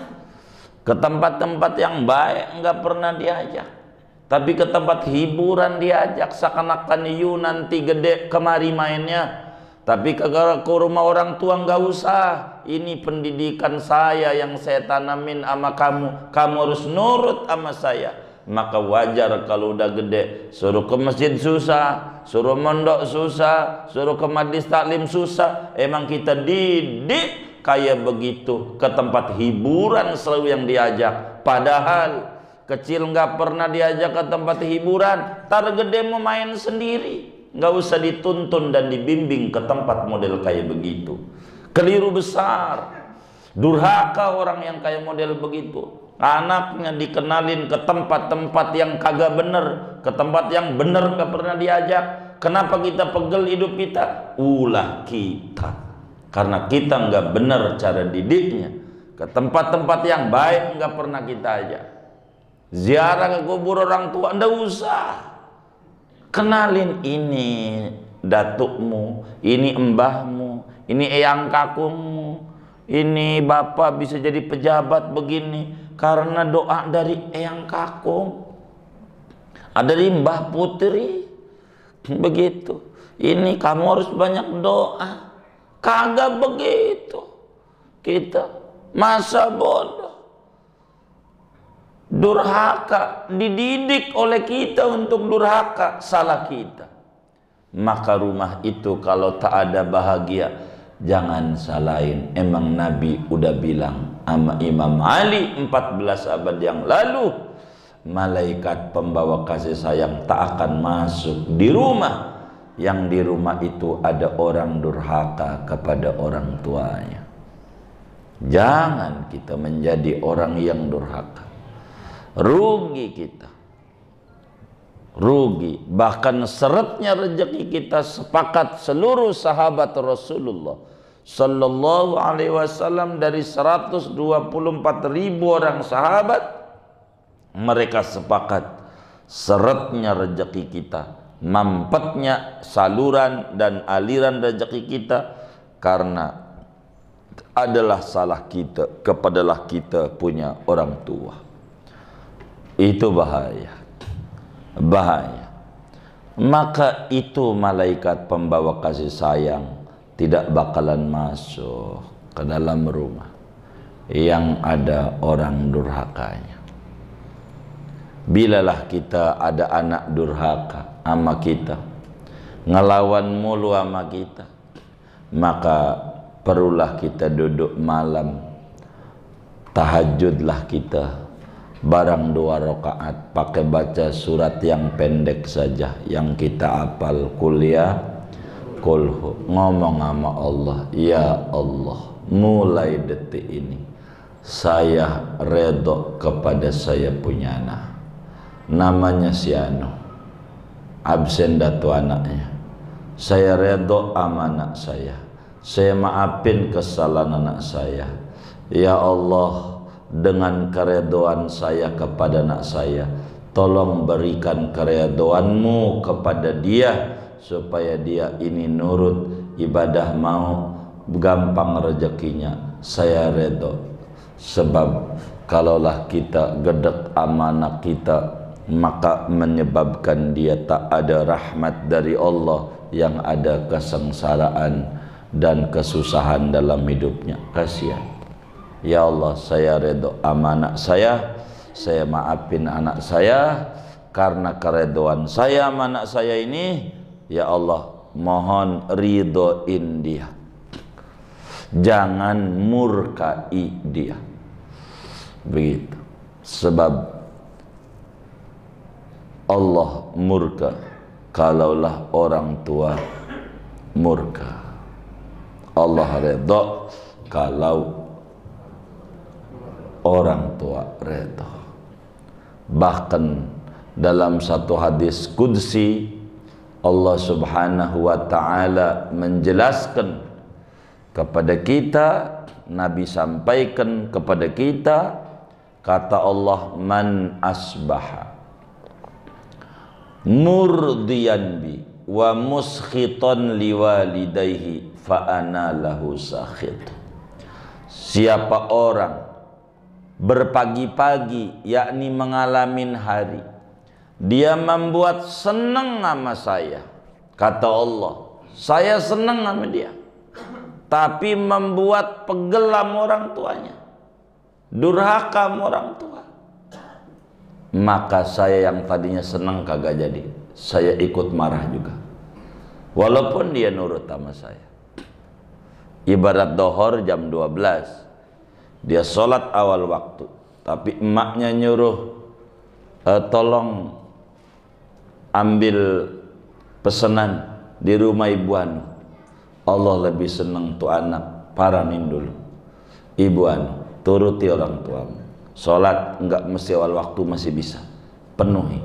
Ke tempat-tempat yang baik enggak pernah diajak. Tapi ke tempat hiburan diajak. Seakan-akan you nanti gede kemari mainnya. Tapi ke rumah orang tua nggak usah. Ini pendidikan saya yang saya tanamin sama kamu. Kamu harus nurut sama saya. Maka wajar kalau udah gede suruh ke masjid susah, suruh mondok susah, suruh ke majlis taklim susah. Emang kita didik kayak begitu. Ke tempat hiburan selalu yang diajak. Padahal kecil nggak pernah diajak ke tempat hiburan. Tar gede mau main sendiri. Nggak usah dituntun dan dibimbing ke tempat model kayak begitu. Keliru besar. Durhaka orang yang kayak model begitu. Anaknya dikenalin ke tempat-tempat yang kagak bener, ke tempat yang bener nggak pernah diajak. Kenapa kita pegel hidup kita? Ulah kita. Karena kita nggak bener cara didiknya. Ke tempat-tempat yang baik nggak pernah kita ajak. Ziarah ke kubur orang tua nggak usah. Kenalin ini datukmu, ini mbahmu, ini eyang kakungmu, ini bapak bisa jadi pejabat begini karena doa dari eyang kakung, dari mbah putri, begitu. Ini kamu harus banyak doa. Kagak begitu. Kita masa bodoh. Durhaka, dididik oleh kita untuk durhaka, salah kita. Maka rumah itu kalau tak ada bahagia, jangan salahin. Emang Nabi udah bilang sama Imam Ali 14 abad yang lalu, malaikat pembawa kasih sayang tak akan masuk di rumah yang di rumah itu ada orang durhaka kepada orang tuanya. Jangan kita menjadi orang yang durhaka. Rugi kita, rugi. Bahkan seretnya rezeki kita, sepakat seluruh sahabat Rasulullah Sallallahu Alaihi Wasallam dari 124.000 orang sahabat, mereka sepakat seretnya rezeki kita, mampetnya saluran dan aliran rezeki kita karena adalah salah kita, kepadalah kita punya orang tua. Itu bahaya, bahaya. Maka itu malaikat pembawa kasih sayang tidak bakalan masuk ke dalam rumah yang ada orang durhakanya. Bilalah kita ada anak durhaka sama kita, ngelawan mulu sama kita, maka perlulah kita duduk malam, tahajudlah kita, barang 2 rakaat pakai baca surat yang pendek saja yang kita hafal, kulhu, ngomong sama Allah, ya Allah, mulai detik ini saya redho kepada saya punya anak, namanya si Anu, absen datu anaknya. Saya redho sama anak saya maafin kesalahan anak saya. Ya Allah, dengan keredoan saya kepada anak saya, tolong berikan keredoanmu kepada dia, supaya dia ini nurut ibadah mau, gampang rezekinya. Saya redho. Sebab kalaulah kita gedek amanah kita, maka menyebabkan dia tak ada rahmat dari Allah, yang ada kesengsaraan dan kesusahan dalam hidupnya. Kasihan. Ya Allah, saya redho amanah saya maafin anak saya karena keredoan saya sama anak saya ini. Ya Allah, mohon ridhoin dia, jangan murkai dia. Begitu. Sebab Allah murka kalaulah orang tua murka. Allah redha kalau orang tua redha. Bahkan dalam satu hadis qudsi, Allah subhanahu wa ta'ala menjelaskan kepada kita, Nabi sampaikan kepada kita, kata Allah, man asbaha murdiyan bi wa muskhitan liwalidayhi fa ana lahu sakhit. Siapa orang berpagi-pagi, yakni mengalamin hari, dia membuat senang sama saya, kata Allah, saya senang sama dia, tapi membuat pegelam orang tuanya, durhaka sama orang tua, maka saya yang tadinya senang kagak jadi, saya ikut marah juga, walaupun dia nurut sama saya. Ibarat dohor jam 12, dia sholat awal waktu, tapi emaknya nyuruh, tolong ambil pesanan di rumah ibu anu. Allah lebih senang tuh anak paranin dulu. Ibu anu, turuti orang tuamu. Sholat enggak mesti awal waktu, masih bisa penuhi.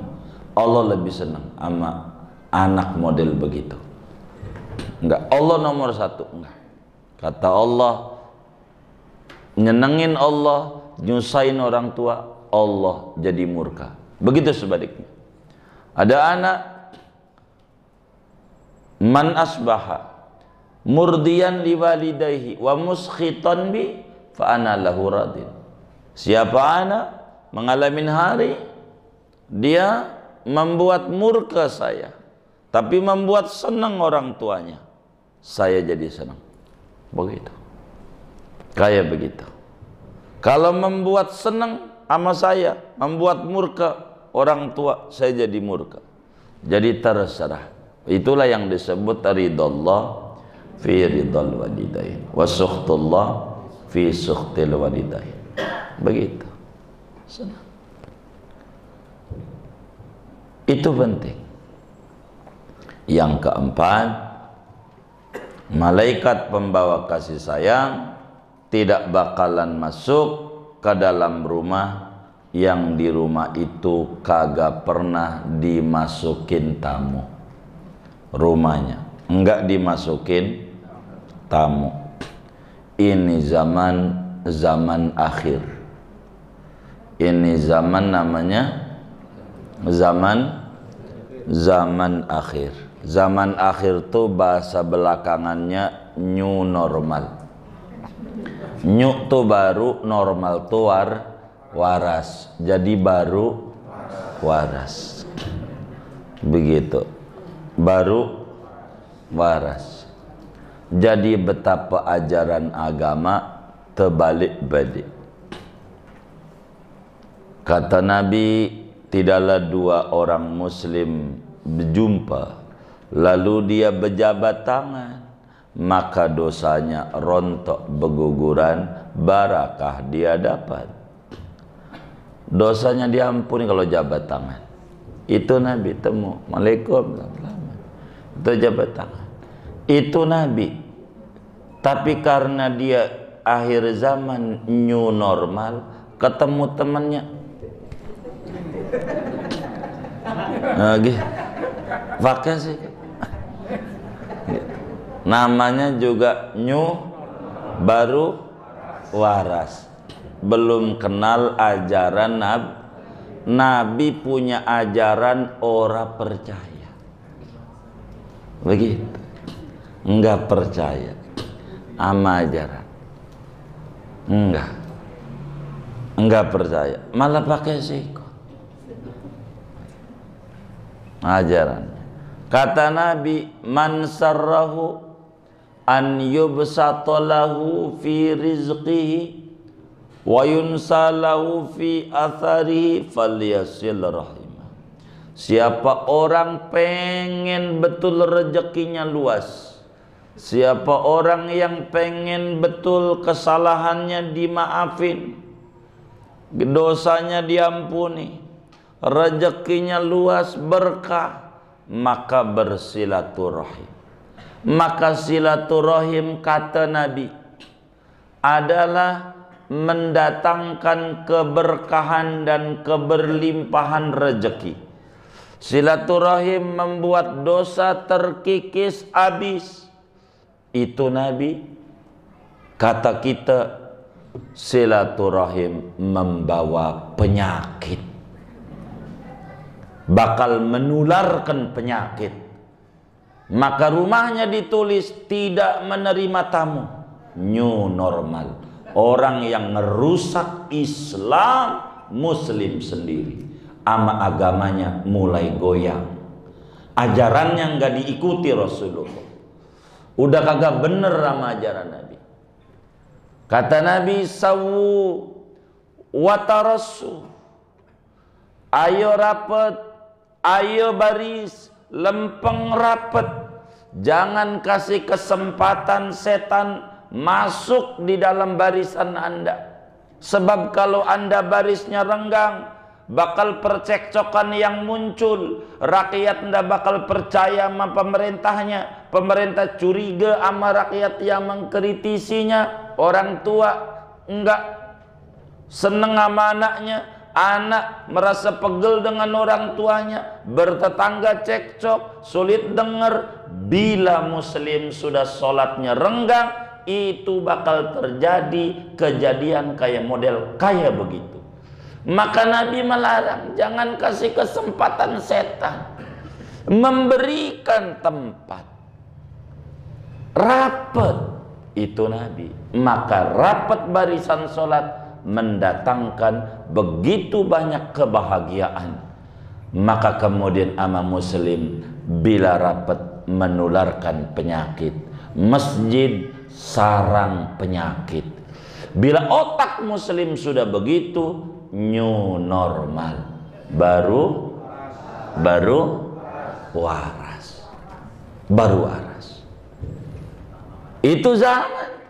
Allah lebih senang sama anak model begitu. Enggak, Allah nomor satu, enggak. Kata Allah, nyenengin Allah, nyusahin orang tua, Allah jadi murka. Begitu sebaliknya. Ada anak, man asbaha murdiyan liwalidayhi wa muskhitan bi fa ana lahu radin. Siapa anak mengalami hari, dia membuat murka saya, tapi membuat senang orang tuanya, saya jadi senang. Begitu. Kayak begitu. Kalau membuat senang sama saya, membuat murka orang tua, saya jadi murka. Jadi terserah. Itulah yang disebut ridallah fi ridal walidain wa sukhtullah fi sukhtil walidain. Begitu. Senang. Itu penting. Yang keempat, malaikat pembawa kasih sayang tidak bakalan masuk ke dalam rumah yang di rumah itu kagak pernah dimasukin tamu. Rumahnya enggak dimasukin tamu. Ini zaman akhir. Ini zaman namanya zaman akhir. Zaman akhir tuh bahasa belakangannya new normal. New tuh baru, normal tuh waras. Jadi baru waras. Begitu. Baru waras. Jadi betapa ajaran agama terbalik-balik. Kata Nabi, tidaklah dua orang muslim berjumpa lalu dia berjabat tangan, maka dosanya rontok berguguran, barakah dia dapat. Dosanya diampuni kalau jabat tangan. Itu Nabi temu, Waalaikumsalam, itu jabat tangan. Itu Nabi. Tapi karena dia akhir zaman new normal, ketemu temennya lagi pakai sih, namanya juga new, baru waras, belum kenal ajaran Nabi punya ajaran ora percaya, begitu, enggak percaya sama ajaran, enggak percaya, malah pakai siko ajaran. Kata Nabi, man sarrahu an yubsatalahu fi rizqihi wa yunsalahu fi atharihi falyasil rahimah. Siapa orang pengen betul rezekinya luas, siapa orang yang pengen betul kesalahannya dimaafin, dosanya diampuni, rezekinya luas berkah, maka bersilaturahim. Maka silaturahim, kata Nabi, adalah mendatangkan keberkahan dan keberlimpahan rezeki. Silaturahim membuat dosa terkikis habis. Itu Nabi. Kata kita, silaturahim membawa penyakit, bakal menularkan penyakit. Maka rumahnya ditulis tidak menerima tamu. New normal. Orang yang merusak Islam Muslim sendiri, ama agamanya mulai goyang, ajarannya nggak diikuti Rasulullah, udah kagak bener sama ajaran Nabi. Kata Nabi, sawu watarasu, ayo rapet, ayo baris, lempeng rapet, jangan kasih kesempatan setan masuk di dalam barisan Anda. Sebab kalau Anda barisnya renggang, bakal percekcokan yang muncul. Rakyat Anda bakal percaya sama pemerintahnya, pemerintah curiga sama rakyat yang mengkritisinya. Orang tua enggak seneng sama anaknya, anak merasa pegel dengan orang tuanya, bertetangga cekcok, sulit dengar. Bila muslim sudah sholatnya renggang, itu bakal terjadi kejadian kayak model kayak begitu. Maka Nabi melarang, jangan kasih kesempatan setan, memberikan tempat rapat. Itu Nabi. Maka rapat barisan sholat mendatangkan begitu banyak kebahagiaan. Maka kemudian ama muslim bila rapat menularkan penyakit, masjid sarang penyakit. Bila otak muslim sudah begitu, new normal, baru waras, baru waras. Itu zaman.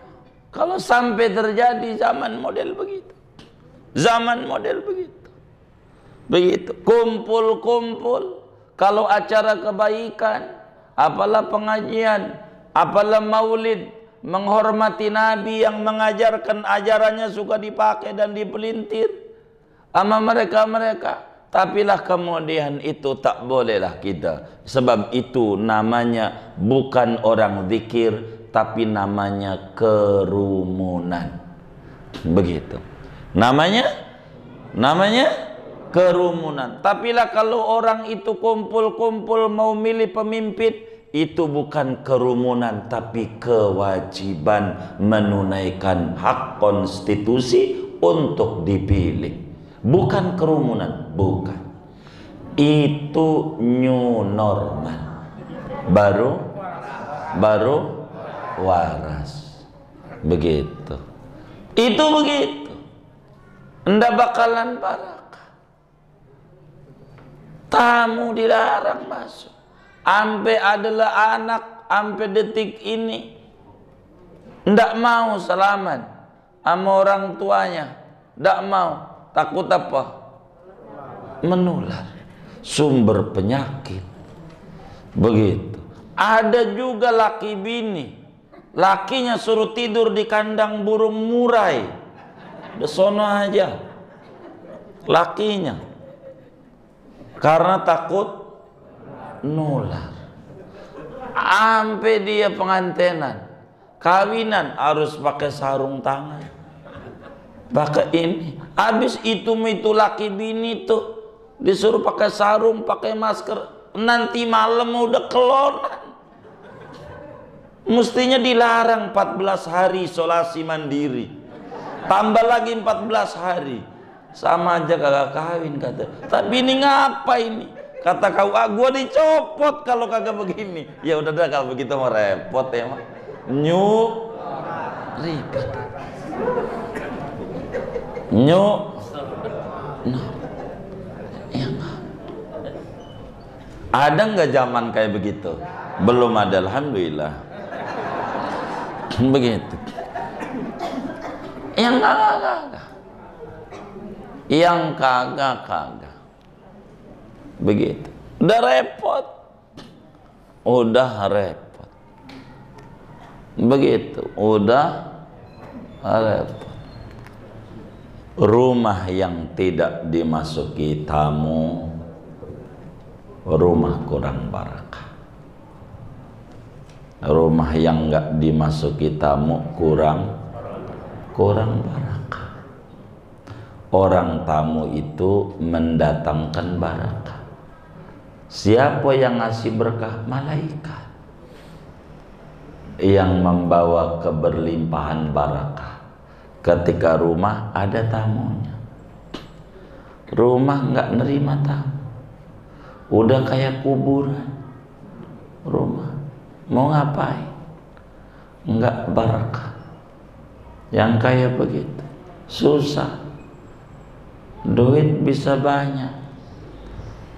Kalau sampai terjadi zaman model begitu, zaman model begitu, kumpul-kumpul, kalau acara kebaikan, apalah pengajian, apalah maulid, menghormati Nabi yang mengajarkan ajarannya suka dipakai dan dipelintir sama mereka-mereka. Tapilah kemudian itu tak bolehlah kita, sebab itu namanya bukan orang zikir, tapi namanya kerumunan. Begitu namanya kerumunan. Tapilah kalau orang itu kumpul-kumpul mau milih pemimpin, itu bukan kerumunan, tapi kewajiban menunaikan hak konstitusi untuk dipilih. Bukan kerumunan, bukan. Itu new normal, baru waras. Begitu. Itu begitu. Anda bakalan barakah. Tamu dilarang masuk. Ampe adalah anak, ampe detik ini ndak mau salaman sama orang tuanya, ndak mau, takut apa? Menular, sumber penyakit. Begitu. Ada juga laki bini lakinya suruh tidur di kandang burung murai, udah sono aja lakinya, karena takut nular. Sampai dia pengantenan, kawinan harus pakai sarung tangan, pakai ini. Habis itu laki bini tuh disuruh pakai sarung, pakai masker. Nanti malam udah kelonan. Mestinya dilarang 14 hari isolasi mandiri, tambah lagi 14 hari, sama aja kagak kawin kata. Tapi ini ngapa ini? Kata kau, gua dicopot kalau kagak begini. Ya udah dah, kalau begitu mau repot ya mah. Ribet. Ya, ada nggak zaman kayak begitu? Belum ada, alhamdulillah. Begitu. Yang kagak. Begitu. Udah repot. Begitu. Udah repot. Rumah yang tidak dimasuki tamu, rumah kurang barakah. Rumah yang nggak dimasuki tamu kurang barakah. Orang tamu itu mendatangkan barakah. Siapa yang ngasih berkah? Malaikat yang membawa keberlimpahan barakah. Ketika rumah ada tamunya, rumah nggak nerima tamu, udah kayak kuburan. Rumah mau ngapain? Nggak barakah. Yang kayak begitu susah. Duit bisa banyak,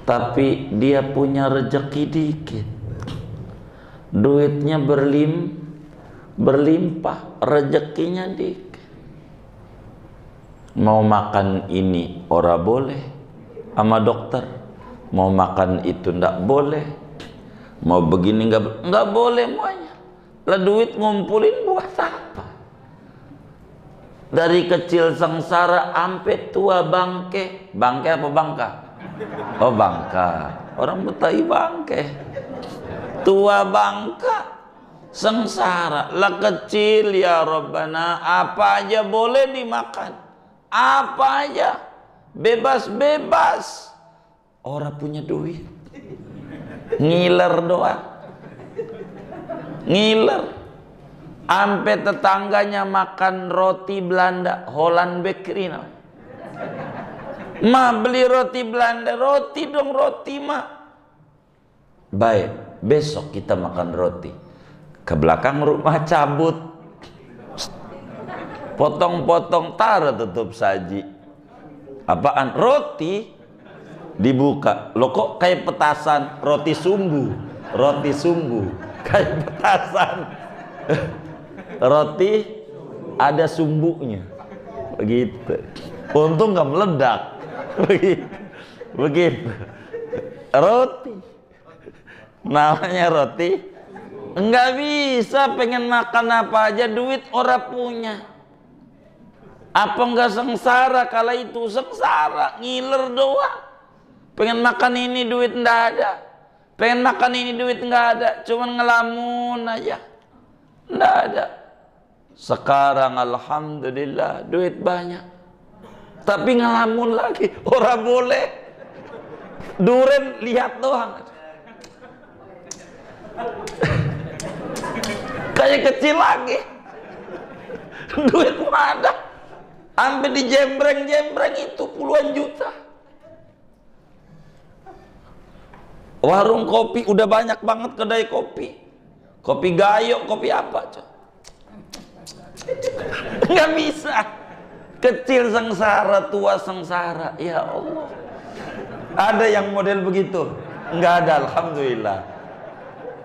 tapi dia punya rezeki dikit. Duitnya berlimpah, rezekinya dikit. Mau makan ini ora boleh sama dokter, mau makan itu ndak boleh, mau begini nggak boleh semuanya. Lah duit ngumpulin buat apa? Dari kecil sengsara sampai tua bangke apa bangka? Oh bangka, orang Betawi bangke. Tua bangka, sengsara. Lah kecil ya Rabbana, apa aja boleh dimakan, apa aja, bebas. Orang punya duit, ngiler doang, ngiler. Sampai tetangganya makan roti Belanda, Holland Bakery namanya. Ma beli roti Belanda, roti dong, roti ma. Baik, besok kita makan roti. Ke belakang rumah cabut, potong-potong, taruh tutup saji. Apaan? Roti dibuka. Loh kok kayak petasan? Roti sumbu, kayak petasan. Roti ada sumbunya, begitu. Untung nggak meledak, begitu. Roti, namanya roti. Nggak bisa, pengen makan apa aja, duit orang punya. Apa nggak sengsara? Kala itu sengsara, ngiler doang. Pengen makan ini, duit nggak ada. Pengen makan ini, duit nggak ada. Cuman ngelamun aja, nggak ada. Sekarang alhamdulillah duit banyak, tapi ngelamun lagi. Orang boleh duren lihat doang. Kayak kecil lagi. Duit mana? Sampai di jembreng itu puluhan juta. Warung kopi udah banyak banget, kedai kopi. Kopi gayo, kopi apa aja. Nggak bisa. Kecil sengsara, tua sengsara. Ya Allah. Ada yang model begitu? Nggak ada, alhamdulillah.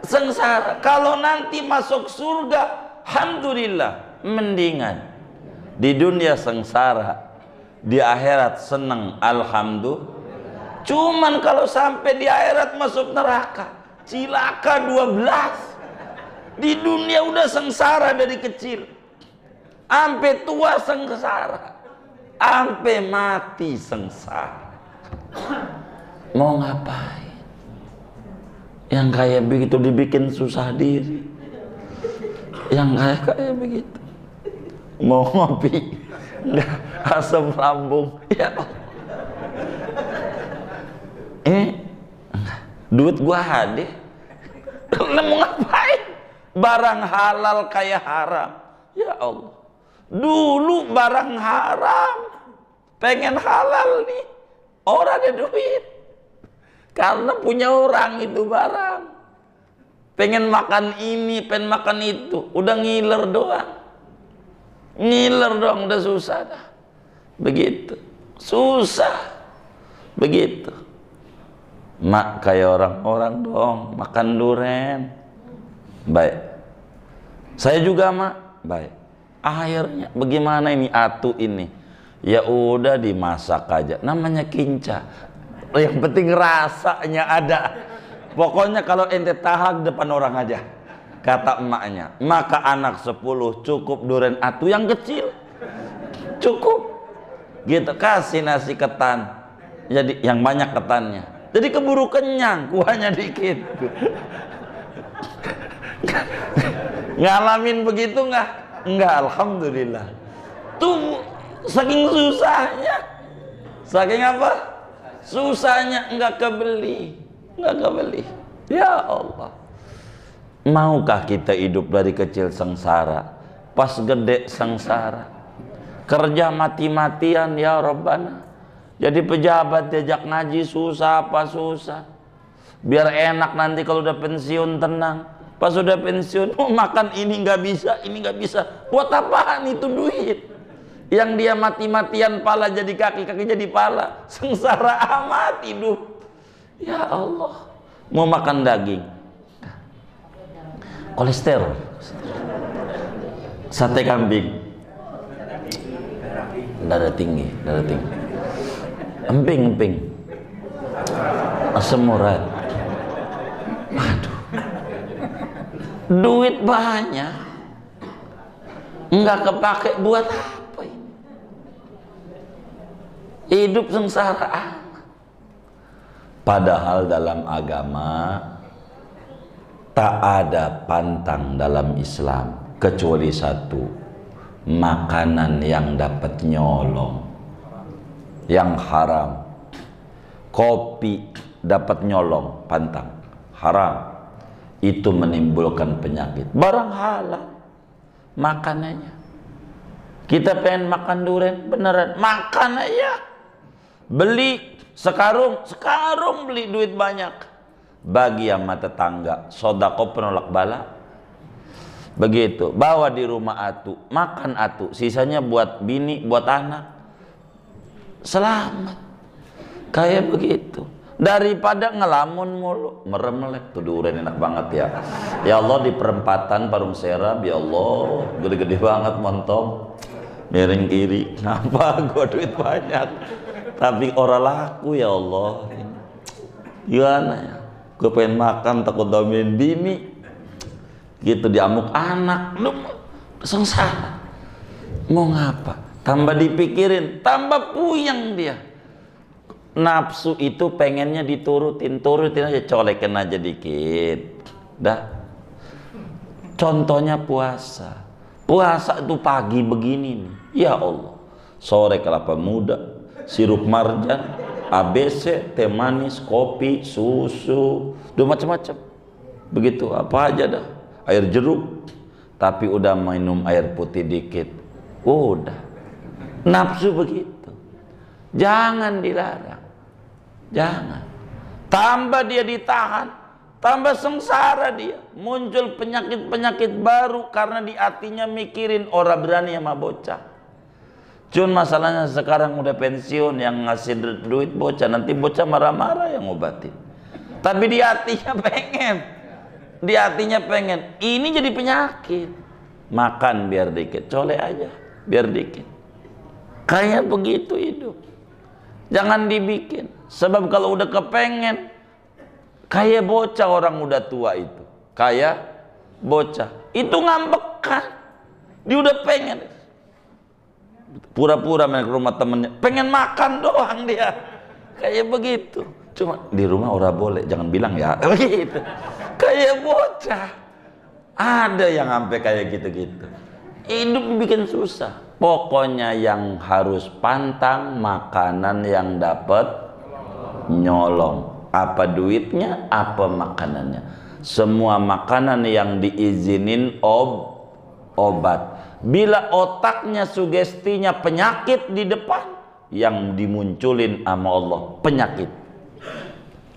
Sengsara. Kalau nanti masuk surga, alhamdulillah, mendingan. Di dunia sengsara, di akhirat senang, alhamdulillah. Cuman kalau sampai di akhirat masuk neraka, cilaka 12. Di dunia udah sengsara dari kecil, sampai tua sengsara, sampai mati sengsara. Mau ngapain? Yang kayak begitu dibikin susah diri. Yang kayak begitu mau ngopi nggak asam lambung, ya duit gua hadeh. Mau ngapain? Barang halal kayak haram. Ya Allah, dulu barang haram, pengen halal nih, orang ada duit karena punya orang itu barang, pengen makan ini, pengen makan itu, udah ngiler doang, udah susah dah. Begitu susah, begitu. Mak kayak orang-orang dong, makan duren. Baik, saya juga mak, baik. Akhirnya bagaimana ini atu ini? Ya udah dimasak aja, namanya kinca. Yang penting rasanya ada. Pokoknya kalau ente tahak depan orang aja, kata emaknya. Maka anak 10 cukup duren atu yang kecil, cukup. Gitu, kasih nasi ketan, jadi yang banyak ketannya. Jadi keburu kenyang, kuahnya dikit. Ngalamin begitu nggak? Nggak, alhamdulillah. Tuh saking susahnya, saking apa? Susahnya nggak kebeli, Ya Allah, maukah kita hidup dari kecil sengsara, pas gede sengsara, kerja mati-matian ya Rabbana, jadi pejabat diajak ngaji susah apa susah, biar enak nanti kalau udah pensiun tenang. Pas udah pensiun mau makan ini nggak bisa, buat apaan itu duit? Yang dia mati-matian pala jadi kaki jadi pala, sengsara amat hidup. Ya Allah, mau makan daging, kolesterol, sate kambing, darah tinggi, emping, asam urat. Aduh, duit banyak, nggak kepake buat apa ini? Hidup sengsara amat. Padahal dalam agama tak ada pantang dalam Islam kecuali satu, makanan yang dapat nyolong, yang haram. Kopi dapat nyolong, pantang, haram. Itu menimbulkan penyakit. Barang halal makanannya. Kita pengen makan durian, beneran makan aja. Beli sekarung beli, duit banyak. Bagi sama tetangga, sodako penolak bala. Begitu, bawa di rumah atu, makan atu, sisanya buat bini, buat anak. Selamat. Kayak begitu. Daripada ngelamun mulu, meremelek. Tuh durian enak banget ya. Ya Allah, di perempatan Parung Serap, ya Allah, gede-gede banget montong. Miring kiri, ngapa gua duit banyak, tapi orang laku ya Allah. Gimana ya? Gue pengen makan takut domain bini. Gitu diamuk anak, lu sengsara. Mau ngapa? Tambah dipikirin, tambah puyeng dia. Nafsu itu pengennya turutin aja, colekin aja dikit. Dah. Contohnya puasa. Puasa itu pagi begini nih. Ya Allah. Sore kelapa muda, sirup marjan, ABC, teh manis, kopi, susu, udah macam-macam. Begitu, apa aja dah. Air jeruk. Tapi udah minum air putih dikit. Udah. Nafsu begitu. Jangan dilarang. Jangan. Tambah dia ditahan, tambah sengsara dia. Muncul penyakit-penyakit baru karena di hatinya mikirin orang berani sama bocah. Cuma masalahnya sekarang udah pensiun, yang ngasih duit bocah, nanti bocah marah-marah yang ngobatin. Tapi di hatinya pengen. Ini jadi penyakit. Makan biar dikit, colek aja biar dikit. Kayak begitu hidup. Jangan dibikin. Sebab kalau udah kepengen, kayak bocah orang udah tua itu. Kayak bocah itu ngambekan, dia udah pengen pura-pura main ke rumah temennya, pengen makan doang dia kayak begitu. Cuma di rumah orang boleh, jangan bilang ya begitu. Kayak bocah ada yang sampai kayak gitu-gitu. Hidup bikin susah. Pokoknya yang harus pantang makanan yang dapat nyolong. Apa duitnya, apa makanannya. Semua makanan yang diizinin obat. Bila otaknya sugestinya penyakit di depan, yang dimunculin sama Allah penyakit.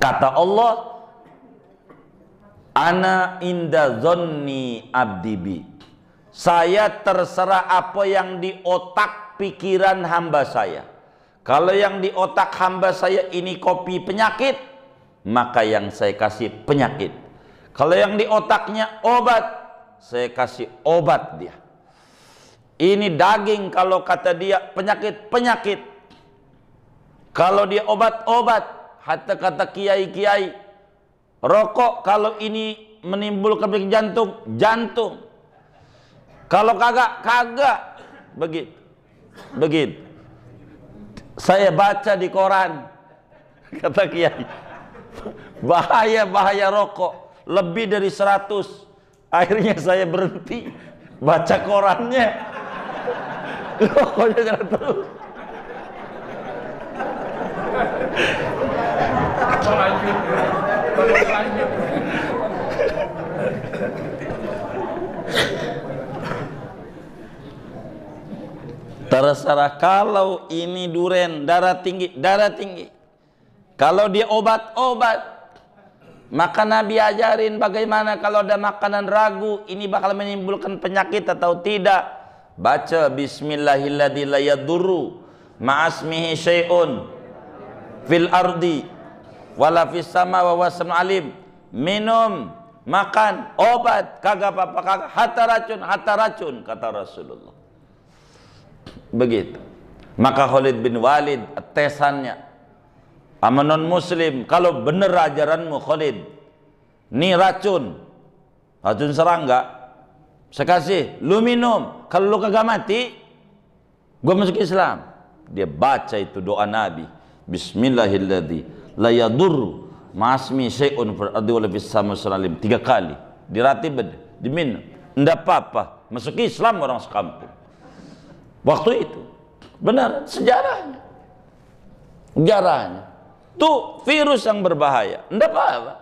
Kata Allah, ana inda zonni abdi bi. Saya terserah apa yang di otak pikiran hamba saya. Kalau yang di otak hamba saya ini kopi penyakit, maka yang saya kasih penyakit. Kalau yang di otaknya obat, saya kasih obat dia. Ini daging, kalau kata dia penyakit. Kalau dia obat, hatta kata kiai-kiai. Rokok kalau ini menimbulkan penyakit jantung. Kalau kagak. Begitu. Saya baca di koran, kata kiai, bahaya rokok, lebih dari 100. Akhirnya saya berhenti baca korannya. Rokoknya jangan terus. Lanjut. Terserah. Kalau ini duren, darah tinggi. Kalau dia obat. Maka Nabi ajarin bagaimana kalau ada makanan ragu ini bakal menimbulkan penyakit atau tidak. Baca bismillahilladzi la yadurru ma'asmihi syai'un fil ardi wala fis sama wa wasam alim. Minum, makan, obat, kagak apa-apa, kagak hatta racun kata Rasulullah. Begitu. Maka Khalid bin Walid tesannya sama non muslim, kalau bener ajaranmu Khalid, ini racun serangga, saya kasih, lu minum, kalau lu kagak mati gua masuk Islam. Dia baca itu doa Nabi, bismillahilladzi la yadurru ma'asmi syai'un fil ardi wala fis samai 3 kali diratib, diminum, enggak apa-apa, masuk Islam orang sekampung. Waktu itu benar sejarahnya tuh virus yang berbahaya, enggak apa-apa,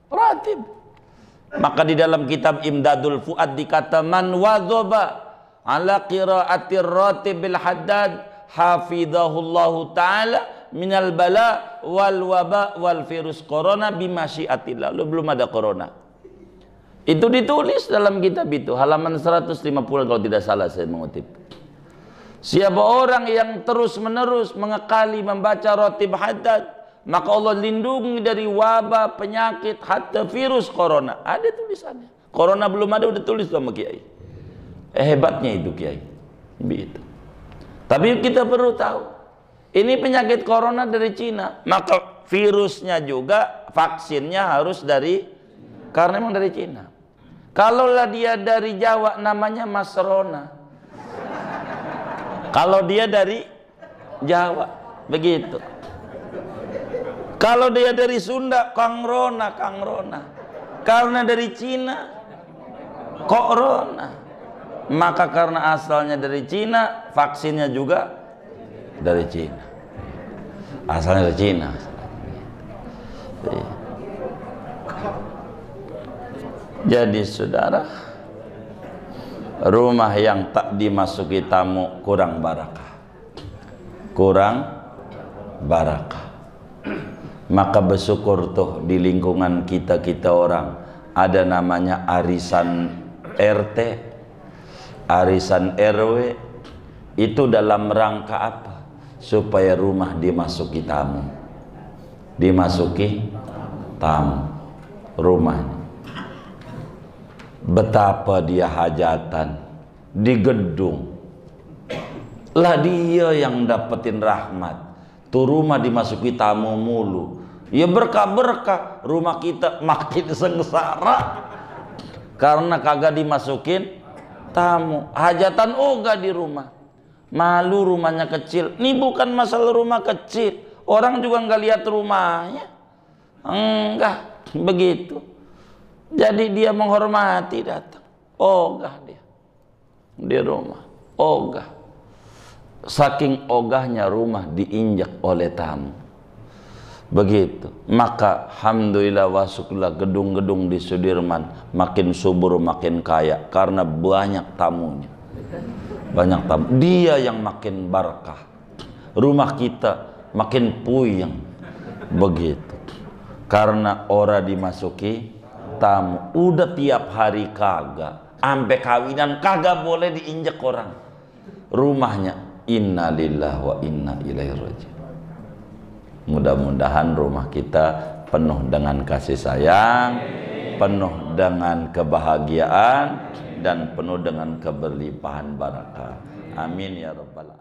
ratib. Maka di dalam kitab Imdadul Fuad dikata man wadhaba ala qiraatir ratibil haddad hafidhahullahu ta'ala minal bala wal waba wal virus corona bimasyiatillah. Lu belum ada corona. Itu ditulis dalam kitab itu, halaman 150 kalau tidak salah saya mengutip. Siapa orang yang terus-menerus mengekali membaca ratib haddad, maka Allah lindungi dari wabah, penyakit, hatta virus corona. Ada tulisannya. Corona belum ada udah tulis sama kiai. Hebatnya itu kiai. Begitu. Tapi kita perlu tahu, ini penyakit corona dari Cina, maka virusnya juga, vaksinnya harus karena memang dari Cina. Kalaulah dia dari Jawa namanya Masrona. Kalau dia dari Jawa, begitu. Kalau dia dari Sunda, Kangrona. Karena dari Cina, Corona. Maka karena asalnya dari Cina, vaksinnya juga dari Cina. Asalnya dari Cina. Jadi saudara, rumah yang tak dimasuki tamu kurang barakah. Maka bersyukur tuh di lingkungan kita orang ada namanya arisan RT, arisan RW. Itu dalam rangka apa? Supaya rumah dimasuki tamu rumahnya. Betapa dia hajatan di gedung, lah dia yang dapetin rahmat. Tuh rumah dimasuki tamu mulu, ya berkah-berkah. Rumah kita makin sengsara, karena kagak dimasukin tamu. Hajatan ogah di rumah, malu rumahnya kecil. Ini bukan masalah rumah kecil, orang juga nggak lihat rumahnya, enggak begitu. Jadi dia menghormati, datang ogah dia di rumah, ogah. Saking ogahnya rumah diinjak oleh tamu, begitu. Maka alhamdulillah wa syukurlah, gedung-gedung di Sudirman makin subur, makin kaya karena banyak tamunya. Banyak tamu, dia yang makin barakah. Rumah kita makin puyeng, begitu. Karena orang dimasuki tamu. Udah tiap hari kagak, sampai kawinan kagak boleh diinjak orang rumahnya. Inna lillahi wa inna ilaihi raji'un. Mudah-mudahan rumah kita penuh dengan kasih sayang, penuh dengan kebahagiaan, dan penuh dengan keberlimpahan barakah. Amin ya rabbal alamin.